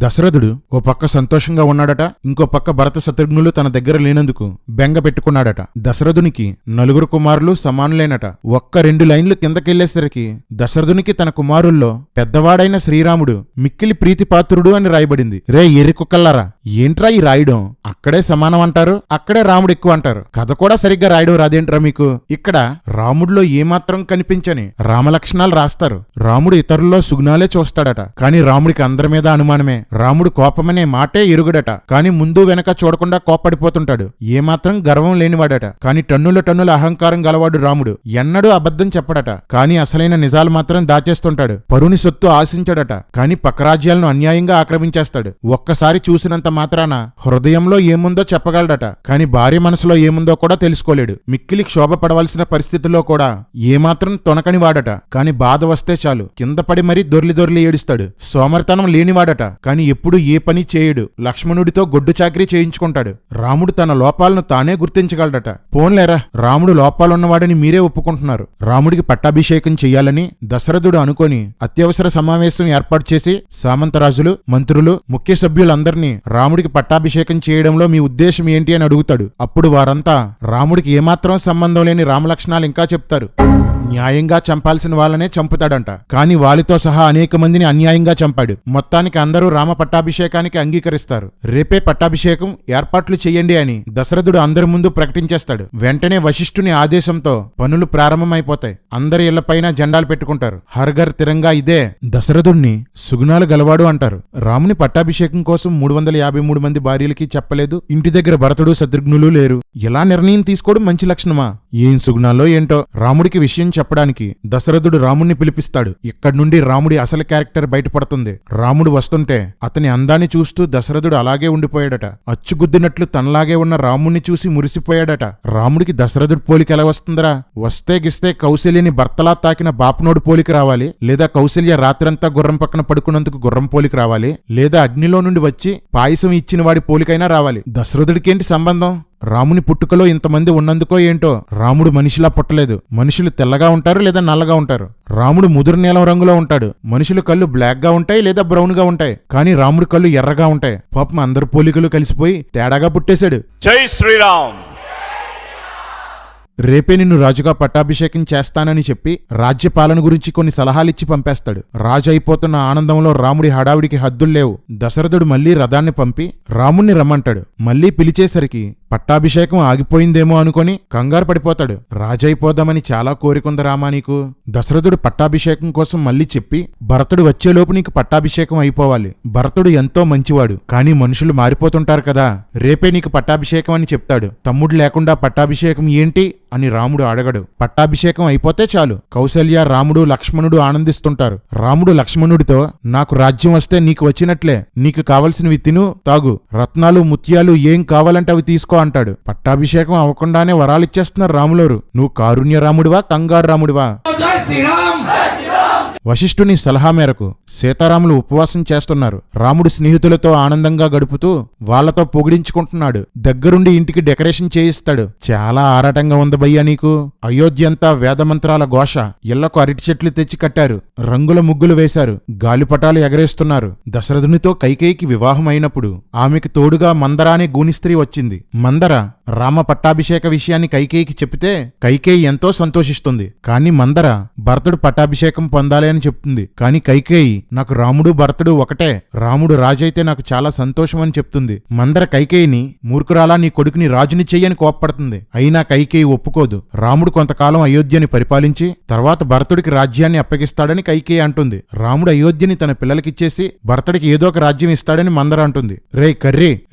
దశరథుడు ఓ పక్క సంతోషంగా ఉన్నాడట, ఇంకో పక్క భరత శత్రుఘ్నులు తన దగ్గర లేనందుకు బెంగ పెట్టుకున్నాడట. దశరథునికి నలుగురు కుమారులు సమానులేనట. ఒక్క 2 లైన్లు కిందకెళ్లేసరికి దశరథునికి తన కుమారుల్లో పెద్దవాడైన శ్రీరాముడు మిక్కిలి ప్రీతిపాత్రుడు అని రాయబడింది. రే ఎర్రి కుక్కల్లారా, ఏంట్రా ఈ రాయడం? అక్కడే సమానం అంటారు, అక్కడే రాముడు ఎక్కువ అంటారు. కథ కూడా సరిగ్గా రాయడం రాదేంట్రా మీకు? ఇక్కడ రాముడిలో ఏమాత్రం కనిపించని రామలక్షణాలు రాస్తారు. రాముడు ఇతరుల్లో సుగుణాలే చూస్తాడట, కాని రాముడికి అందరి మీద అనుమానమే. రాముడు కోపమనే మాటే ఎరుగడట, కాని ముందు వెనక చూడకుండా కోప్పడిపోతుంటాడు. ఏమాత్రం గర్వం లేనివాడట, కాని టన్నుల అహంకారం గలవాడు రాముడు. ఎన్నడూ అబద్ధం చెప్పడట, కాని అసలైన నిజాలు మాత్రం దాచేస్తుంటాడు. పరుని సొత్తు ఆశించడట, కాని పక్క రాజ్యాలను అన్యాయంగా ఆక్రమించేస్తాడు. ఒక్కసారి చూసినంత మాత్రాన హృదయంలో ఏముందో చెప్పగలడట, కాని భార్య మనసులో ఏముందో కూడా తెలుసుకోలేడు. మిక్కిలి క్షోభ పడవలసిన పరిస్థితుల్లో కూడా ఏమాత్రం తొనకని వాడట, కాని బాధ వస్తే చాలు కింద పడి మరీ దొర్లి ఏడుస్తాడు. సోమరితనం లేనివాడట, కాని ఎప్పుడు ఏ పని చేయడు. లక్ష్మణుడితో గొడ్డు చాకరీ చేయించుకుంటాడు. రాముడు తన లోపాలను తానే గుర్తించగలడట. పోన్లేరా, రాముడు లోపాలున్నవాడని మీరే ఒప్పుకుంటున్నారు. రాముడికి పట్టాభిషేకం చెయ్యాలని దశరథుడు అనుకొని అత్యవసర సమావేశం ఏర్పాటు చేసి సామంతరాజులు, మంత్రులు, ముఖ్య సభ్యులందరినీ రాముడికి పట్టాభిషేకం చేయడంలో మీ ఉద్దేశం ఏంటి అని అడుగుతాడు. అప్పుడు వారంతా రాముడికి ఏమాత్రం సంబంధం లేని రామలక్షణాలు ఇంకా చెప్తారు. న్యాయంగా చంపాల్సిన వాళ్ళనే చంపుతాడంట, కాని వాలితో సహా అనేక మందిని అన్యాయంగా చంపాడు. మొత్తానికి అందరూ రామ పట్టాభిషేకానికి అంగీకరిస్తారు. రేపే పట్టాభిషేకం ఏర్పాట్లు చెయ్యండి అని దశరథుడు అందరి ముందు ప్రకటించేస్తాడు. వెంటనే వశిష్ఠుని ఆదేశంతో పనులు ప్రారంభమైపోతాయి. అందరి ఇళ్లపైన జెండాలు పెట్టుకుంటారు. హర్ఘర్ తిరంగా ఇదే. దశరథుణ్ణి సుగుణాలు గలవాడు అంటారు. రాముని పట్టాభిషేకం కోసం 353 మంది భార్యలకి చెప్పలేదు. ఇంటి దగ్గర భరతుడు శత్రుఘ్నులు లేరు. ఎలా నిర్ణయం తీసుకోవడం మంచి లక్షణమా? ఏం సుగుణాల్లో ఏంటో. రాముడికి విషయం చెప్పడానికి దశరథుడు రాముణ్ణి పిలిపిస్తాడు. ఇక్కడి నుండి రాముడి అసలు క్యారెక్టర్ బయటపడుతుంది. రాముడు వస్తుంటే అతని అందాన్ని చూస్తూ దశరథుడు అలాగే ఉండిపోయాడట. అచ్చుగుద్దినట్లు తనలాగే ఉన్న రాముణ్ణి చూసి మురిసిపోయాడట. రాముడికి దశరథుడు పోలిక ఎలా వస్తుందరా? వస్తే గిస్తే కౌశల్యని భర్తలా తాకిన బాపనోడు పోలిక రావాలి, లేదా కౌశల్య రాత్రంతా గుర్రం పక్కన పడుకున్నందుకు గుర్రం పోలిక రావాలి, లేదా అగ్నిలో నుండి వచ్చి పాయసం ఇచ్చిన వాడి పోలికైనా రావాలి. దశరథుడికేంటి సంబంధం? రాముని పుట్టుకలో ఇంతమంది ఉన్నందుకో ఏంటో రాముడు మనిషిలా పుట్టలేదు. మనుషులు తెల్లగా ఉంటారు లేదా నల్లగా ఉంటారు. రాముడు ముదురు నీలం రంగులో ఉంటాడు. మనుషుల కళ్ళు బ్లాక్ గా ఉంటాయి లేదా బ్రౌన్ గా ఉంటాయి, కానీ రాముడి కళ్ళు ఎర్రగా ఉంటాయి. పాపం అందరు పోలికలు కలిసిపోయి తేడాగా పుట్టేశాడు. జై శ్రీరామ్. రేపే నిన్ను రాజుగా పట్టాభిషేకం చేస్తానని చెప్పి రాజ్యపాలన గురించి కొన్ని సలహాలిచ్చి పంపేస్తాడు. రాజు అయిపోతున్న ఆనందంలో రాముడి హడావిడికి హద్దుల్లేవు. దశరథుడు మళ్లీ రథాన్ని పంపి రాముణ్ణి రమ్మంటాడు. మళ్లీ పిలిచేసరికి పట్టాభిషేకం ఆగిపోయిందేమో అనుకొని కంగారు పడిపోతాడు. రాజైపోదామని చాలా కోరికుంది రామా నీకు. దశరథుడు పట్టాభిషేకం కోసం మళ్లీ చెప్పి భరతుడు వచ్చేలోపు నీకు పట్టాభిషేకం అయిపోవాలి. భరతుడు ఎంతో మంచివాడు, కానీ మనుషులు మారిపోతుంటారు కదా. రేపే నీకు పట్టాభిషేకం అని చెప్తాడు. తమ్ముడు లేకుండా పట్టాభిషేకం ఏంటి అని రాముడు అడగడు. పట్టాభిషేకం అయిపోతే చాలు కౌసల్య, రాముడు, లక్ష్మణుడు ఆనందిస్తుంటారు. రాముడు లక్ష్మణుడితో నాకు రాజ్యం వస్తే నీకు వచ్చినట్లే. నీకు కావలసినవి తిను, తాగు, రత్నాలు, ముత్యాలు ఏం కావాలంటే అవి తీసుకో అంటాడు. పట్టాభిషేకం అవ్వకుండానే వరాలిచ్చేస్తున్నారు రాములోరు. నువ్వు కారుణ్య రాముడివా, కంగారు రాముడివా? వశిష్ఠుని సలహా మేరకు సీతారాములు ఉపవాసం చేస్తున్నారు. రాముడు స్నేహితులతో ఆనందంగా గడుపుతూ వాళ్లతో పొగిడించుకుంటున్నాడు. దగ్గరుండి ఇంటికి డెకరేషన్ చేయిస్తాడు. చాలా ఆరాటంగా ఉంది భయ్యా నీకు. అయోధ్యంతా వేదమంత్రాల ఘోష. ఇళ్లకు అరటి చెట్లు తెచ్చి కట్టారు. రంగుల ముగ్గులు వేశారు. గాలిపటాలు ఎగరేస్తున్నారు. దశరథునితో కైకేయికి వివాహం అయినప్పుడు ఆమెకు తోడుగా మందర అనే గూనిస్త్రీ వచ్చింది. మందర రామ పట్టాభిషేక విషయాన్ని కైకేయికి చెబితే కైకేయి ఎంతో సంతోషిస్తుంది. కాని మందర భరతుడు పట్టాభిషేకం పొందాలి అని చెప్తుంది. కాని కైకేయి నాకు రాముడు భరతుడు ఒకటే, రాముడు రాజైతే నాకు చాలా సంతోషం అని చెప్తుంది. మందర కైకేయిని మూర్ఖురాలా, నీ కొడుకుని రాజుని చెయ్యని కోప్పడుతుంది. అయినా కైకేయి ఒప్పుకోదు. రాముడు కొంతకాలం అయోధ్యని పరిపాలించి తర్వాత భరతుడికి రాజ్యాన్ని అప్పగిస్తాడని కైకేయి అంటుంది. రాముడు అయోధ్యని తన పిల్లలకిచ్చేసి భరతుడికి ఏదో ఒక రాజ్యం ఇస్తాడని మందర అంటుంది.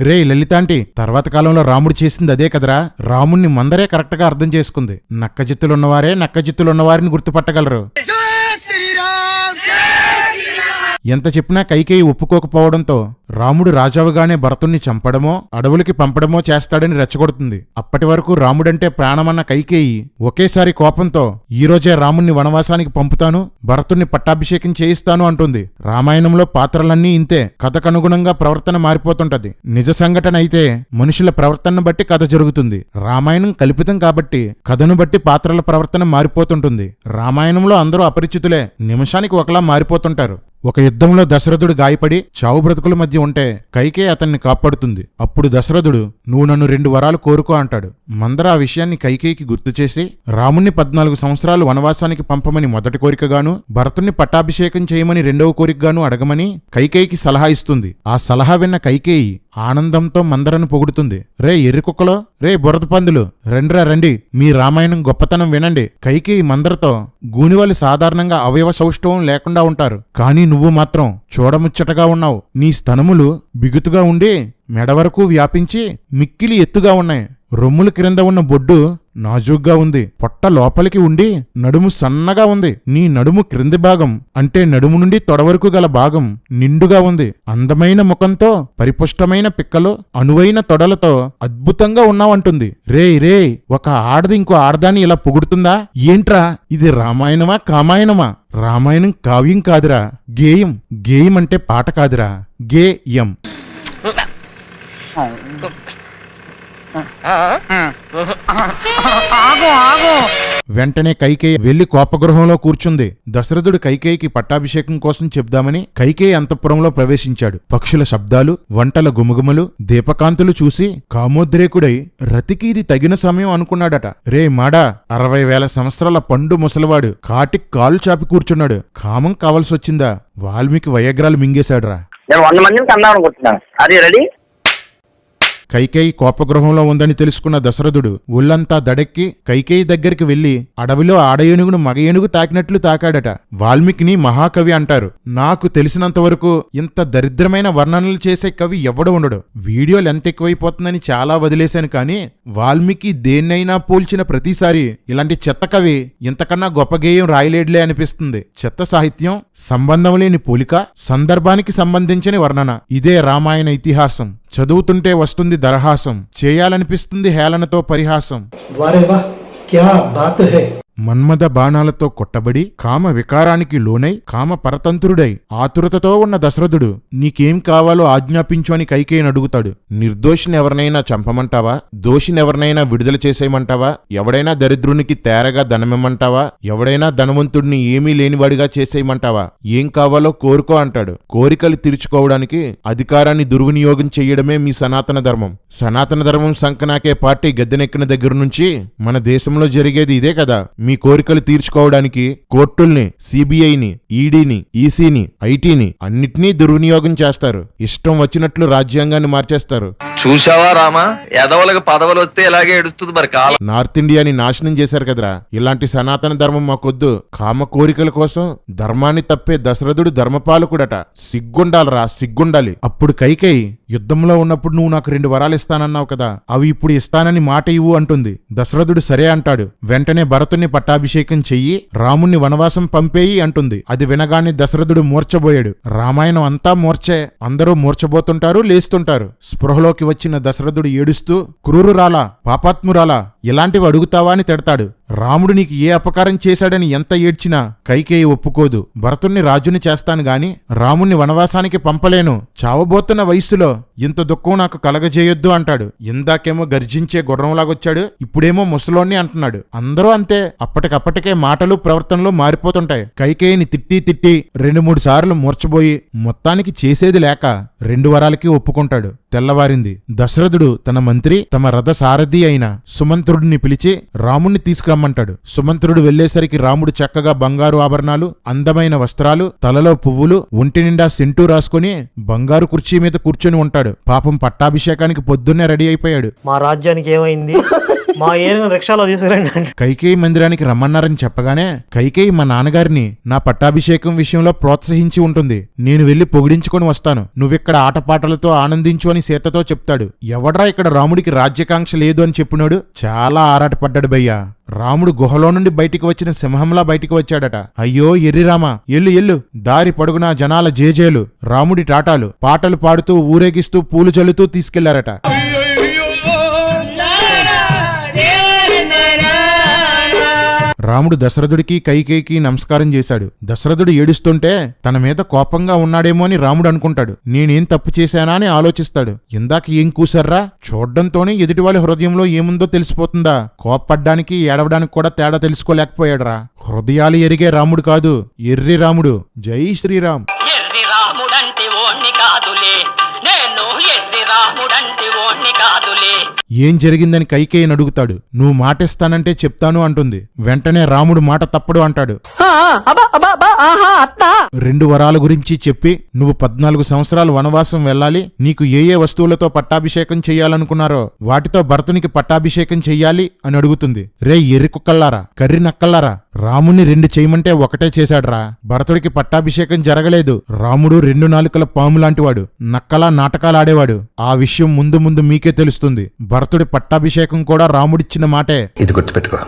రే లలితాంటి, తర్వాత కాలంలో రాముడు చేసింది అదే కదరా. రాముణ్ణి మందరే కరెక్ట్ గా అర్థం చేసుకుంది. నక్కజిత్తులున్నవారే నక్కజిత్తులున్నవారిని గుర్తుపట్టగలరు. ఎంత చెప్పినా కైకేయి ఒప్పుకోకపోవడంతో రాముడు రాజావుగానే భరతుణ్ణి చంపడమో అడవులకి పంపడమో చేస్తాడని రెచ్చగొడుతుంది. అప్పటి వరకు రాముడంటే ప్రాణమన్న కైకేయి ఒకేసారి కోపంతో ఈరోజే రాముణ్ణి వనవాసానికి పంపుతాను, భరతుణ్ణి పట్టాభిషేకం చేయిస్తాను అంటుంది. రామాయణంలో పాత్రలన్నీ ఇంతే, కథకనుగుణంగా ప్రవర్తన మారిపోతుంటది. నిజ సంఘటన అయితే మనుషుల ప్రవర్తనను బట్టి కథ జరుగుతుంది. రామాయణం కల్పితం కాబట్టి కథను బట్టి పాత్రల ప్రవర్తన మారిపోతుంటుంది. రామాయణంలో అందరూ అపరిచితులే, నిమిషానికి ఒకలా మారిపోతుంటారు. ఒక యుద్ధంలో దశరథుడు గాయపడి చావు బ్రతుకుల మధ్య ఉంటే కైకేయి అతన్ని కాపాడుతుంది. అప్పుడు దశరథుడు నువ్వు నన్ను 2 వరాలు కోరుకో అంటాడు. మందర ఆ విషయాన్ని కైకేయికి గుర్తు చేసి రాముణ్ణి 14 సంవత్సరాలు వనవాసానికి పంపమని మొదటి కోరికగాను, భరతుణ్ణి పట్టాభిషేకం చేయమని 2వ కోరికగాను అడగమని కైకేయికి సలహా ఇస్తుంది. ఆ సలహా విన్న కైకేయి ఆనందంతో మందరను పొగుడుతుంది. రే ఎర్రికుక్కలో, రే బురద పందులు, రండ్రా రండి, మీ రామాయణం గొప్పతనం వినండి. కైకేయి మందరతో గూనివాళ్ళు సాధారణంగా అవయవ సౌష్ఠవం లేకుండా ఉంటారు, కానీ నువ్వు మాత్రం చూడముచ్చటగా ఉన్నావు. నీ స్తనములు బిగుతుగా ఉండి మెడ వరకు వ్యాపించి మిక్కిలి ఎత్తుగా ఉన్నాయి. రొమ్ముల క్రింద ఉన్న బొడ్డు నాజూగ్గా ఉంది. పొట్ట లోపలికి ఉండి నడుము సన్నగా ఉంది. నీ నడుము క్రింది భాగం అంటే నడుము నుండి తొడ వరకు గల భాగం నిండుగా ఉంది. అందమైన ముఖంతో పరిపుష్టమైన పిక్కలు అనువైన తొడలతో అద్భుతంగా ఉన్నావంటుంది. రే ఒక ఆడది ఇంకో ఆడదాన్ని ఇలా పొగుడుతుందా? ఏంట్రా ఇది రామాయణమా కామాయణమా? రామాయణం కావ్యం కాదురా, గేయం. గేయం అంటే పాట కాదురా, గేయం. వెంటనే కైకేయి వెళ్లి కోపగృహంలో కూర్చుంది. దశరథుడు కైకేయికి పట్టాభిషేకం కోసం చెప్దామని కైకేయి అంతఃపురంలో ప్రవేశించాడు. పక్షుల శబ్దాలు, వంటల గుమగుమలు, దీపకాంతులు చూసి కామోద్రేకుడై రతికి ఇది తగిన సమయం అనుకున్నాడట. రే మాడా, 60,000 సంవత్సరాల పండు ముసలివాడు కాటికి కాలు చాపి కూర్చున్నాడు. కామం కావలసొచ్చిందా? వాల్మీకి వయగ్రాలు మింగేశాడురా. 100 మందిని కన్నా అనుకుంటున్నాను. అది రెడీ. కైకేయి కోపగృహంలో ఉందని తెలుసుకున్న దశరథుడు ఒళ్ళంతా దడెక్కి కైకేయి దగ్గరికి వెళ్లి అడవిలో ఆడ ఏనుగును మగ ఏనుగు తాకినట్లు తాకాడట. వాల్మీకిని మహాకవి అంటారు. నాకు తెలిసినంతవరకు ఇంత దరిద్రమైన వర్ణనలు చేసే కవి ఎవడు ఉండడు. వీడియోలు ఎంత ఎక్కువైపోతుందని చాలా వదిలేశాను, కానీ వాల్మీకి దేన్నైనా పోల్చిన ప్రతిసారి ఇలాంటి చెత్త కవి ఇంతకన్నా గొప్ప గేయం రాయలేడులే అనిపిస్తుంది. చెత్త సాహిత్యం, సంబంధం లేని పోలిక, సందర్భానికి సంబంధించిన వర్ణన, ఇదే రామాయణ ఇతిహాసం. చదువుతుంటే వస్తుంది దరహాసం, చేయాలనిపిస్తుంది హేళనతో పరిహాసం. వారే వాహ్, క్యా బాత్ హై. మన్మథ బాణాలతో కొట్టబడి కామ వికారానికి లోనై కామ పరతంత్రుడై ఆతురతతో ఉన్న దశరథుడు నీకేం కావాలో ఆజ్ఞాపించు అని కైకేయిని అడుగుతాడు. నిర్దోషిని ఎవరినైనా చంపమంటావా? దోషినెవరినైనా విడుదల చేసేయమంటావా? ఎవడైనా దరిద్రునికి తేరగా ధనమిమ్మంటావా? ఎవడైనా ధనవంతుడిని ఏమీ లేనివాడిగా చేసేయమంటావా? ఏం కావాలో కోరుకో అంటాడు. కోరికలు తీర్చుకోవడానికి అధికారాన్ని దుర్వినియోగం చెయ్యడమే మీ సనాతన ధర్మం. సనాతన ధర్మం సంకనాకే పార్టీ గద్దెనెక్కిన దగ్గర నుంచి మన దేశంలో జరిగేది ఇదే కదా. మీ కోరికలు తీర్చుకోవడానికి కోర్టుల్ని, సిబిఐని, ఈడీని, ఈసీని, ఐటీని అన్నిటినీ దుర్వినియోగం చేస్తారు. ఇష్టం వచ్చినట్లు రాజ్యాంగాన్ని మార్చేస్తారు. చూసావా రామా, ఎదవలకు పదవులు వస్తే ఇలాగే ఎడుస్తుంది మరి కాలం. నార్త్ ఇండియాని నాశనం చేశారు కదరా. ఇలాంటి సనాతన ధర్మం మాకొద్దు. కామ కోరికల కోసం ధర్మాన్ని తప్పే దశరథుడు ధర్మపాలకుడట. సిగ్గుండాలరా, సిగ్గుండాలి. అప్పుడు కైకేయి యుద్ధంలో ఉన్నప్పుడు నువ్వు నాకు 2 వరాలు ఇస్తానన్నావు కదా, అవి ఇప్పుడు ఇస్తానని మాట ఇవ్వు అంటుంది. దశరథుడు సరే అంటాడు. వెంటనే భరతుణ్ణి పట్టాభిషేకం చెయ్యి, రాముణ్ణి వనవాసం పంపేయి అంటుంది. అది వినగానే దశరథుడు మూర్చబోయాడు. రామాయణం అంతా మూర్చే. అందరూ మూర్చబోతుంటారు, లేస్తుంటారు. స్పృహలోకి వచ్చిన దశరథుడు ఏడుస్తూ క్రూరురాలా, పాపాత్మురాలా, ఇలాంటివి అడుగుతావా అని తిడతాడు. రాముడు నీకు ఏ అపకారం చేశాడని ఎంత ఏడ్చినా కైకేయి ఒప్పుకోదు. భరతుణ్ణి రాజుని చేస్తాను గాని రాముణ్ణి వనవాసానికి పంపలేను. చావబోతున్న వయస్సులో ఇంత దుఃఖం నాకు కలగజేయొద్దు అంటాడు. ఇందాకేమో గర్జించే గుర్రంలాగొచ్చాడు, ఇప్పుడేమో ముసలోన్ని అంటున్నాడు. అందరూ అంతే, అప్పటికప్పటికే మాటలు ప్రవర్తనలు మారిపోతుంటాయి. కైకేయిని తిట్టి 2-3 సార్లు మూర్చబోయి మొత్తానికి చేసేది లేక 2 వరాలకి ఒప్పుకుంటాడు. తెల్లవారింది. దశరథుడు తన మంత్రి, తమ రథ సారథి అయిన సుమంత్రుడిని పిలిచి రాముణ్ణి తీసుకురమ్మంటాడు. సుమంత్రుడు వెళ్లేసరికి రాముడు చక్కగా బంగారు ఆభరణాలు, అందమైన వస్త్రాలు, తలలో పువ్వులు, ఒంటి నిండా సెంటూ రాసుకుని బంగారు కుర్చీ మీద కూర్చొని ఉంటాడు. పాపం పట్టాభిషేకానికి పొద్దున్నే రెడీ అయిపోయాడు. మా రాజ్యానికి ఏమైంది? మా ఏనుగు రిక్షాలో తీసుకురండి అంటే కైకేయి మందిరానికి రమ్మన్నారని చెప్పగానే కైకేయి మా నాన్నగారిని నా పట్టాభిషేకం విషయంలో ప్రోత్సహించి ఉంటుంది. నేను వెళ్లి పొగిడించుకొని వస్తాను, నువ్విక్కడ ఆటపాటలతో ఆనందించు అని సీతతో చెప్తాడు. ఎవడ్రా ఇక్కడ రాముడికి రాజ్యకాంక్ష లేదు అని చెప్పినాడు. చాలా ఆరాటపడ్డాడు భయ్యా. రాముడు గుహలో నుండి బయటికి వచ్చిన సింహంలా బయటికి వచ్చాడట. అయ్యో ఎర్రిరామా, ఎల్లు ఎల్లు, దారి పొడుగునా జనాల జేజేలు, రాముడి టాటాలు, పాటలు పాడుతూ ఊరేగిస్తూ పూలు చల్లుతూ తీసుకెళ్లారట. రాముడు దశరథుడికి కైకేయికి నమస్కారం చేశాడు. దశరథుడు ఏడుస్తుంటే తన మీద కోపంగా ఉన్నాడేమో అని రాముడు అనుకుంటాడు. నేనేం తప్పు చేశానా అని ఆలోచిస్తాడు. ఇందాక ఏం కూసర్రా, చూడ్డంతోనే ఎదుటివాళ్ళ హృదయంలో ఏముందో తెలిసిపోతుందా? కోప్పడ్డానికి ఏడవడానికి కూడా తేడా తెలుసుకోలేకపోయాడురా. హృదయాలు ఎరిగే రాముడు కాదు, ఎర్రి రాముడు. జై శ్రీరామ్. ఎర్రి రాముడంటి ఓణ్ణి కాదులే, నేను ఎర్రి రాముడంటి ఓణ్ణి కాదులే. ఏం జరిగిందని కైకేయిని అడుగుతాడు. నువ్వు మాటిస్తానంటే చెప్తాను అంటుంది. వెంటనే రాముడు మాట తప్పడు అంటాడు. 2 వరాల గురించి చెప్పి నువ్వు 14 సంవత్సరాలు వనవాసం వెళ్ళాలి, నీకు ఏ ఏ వస్తువులతో పట్టాభిషేకం చెయ్యాలనుకున్నారో వాటితో భరతునికి పట్టాభిషేకం చెయ్యాలి అని అడుగుతుంది. రే ఎర్రి కుక్కల్లారా, కర్రి నక్కల్లారా, రాముణ్ణి 2 చేయమంటే ఒకటే చేశాడ్రా. భరతుడికి పట్టాభిషేకం జరగలేదు. రాముడు 2 నాలుకల పాము లాంటివాడు, నక్కలా నాటకాలాడేవాడు. ఆ విషయం ముందు ముందు మీకే తెలుస్తుంది. భరతుడి పట్టాభిషేకం కూడా రాముడిచ్చిన మాటే. ఇది గుర్తుపెట్టుకో,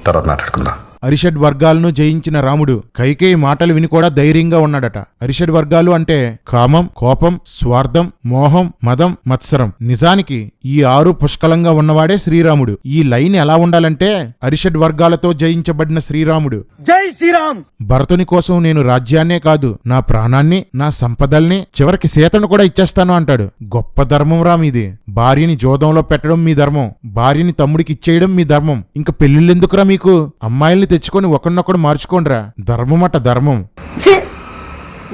తర్వాత మాట్లాడుకుందాం. అరిషడ్ వర్గాలను జయించిన రాముడు కైకేయి మాటలు విని కూడా ధైర్యంగా ఉన్నాడట. అరిషడ్ వర్గాలు అంటే కామం, కోపం, స్వార్థం, మోహం, మదం, మత్సరం. నిజానికి ఈ 6 పుష్కలంగా ఉన్నవాడే శ్రీరాముడు. ఈ లైన్ ఎలా ఉండాలంటే అరిషడ్ వర్గాలతో జయించబడిన శ్రీరాముడు. జై శ్రీరామ్. భరతుని కోసం నేను రాజ్యాన్నే కాదు, నా ప్రాణాన్ని, నా సంపదల్ని, చివరికి సీతను కూడా ఇచ్చేస్తాను అంటాడు. గొప్ప ధర్మం రా మీది. భార్యని జోదంలో పెట్టడం మీ ధర్మం, భార్యని తమ్ముడికి ఇచ్చేయడం మీ ధర్మం. ఇంక పెళ్లిళ్ళెందుకురా మీకు? అమ్మాయిల్ని తెచ్చుకొని ఒకరినొకడు మార్చుకోండిరా. ధర్మమట ధర్మం.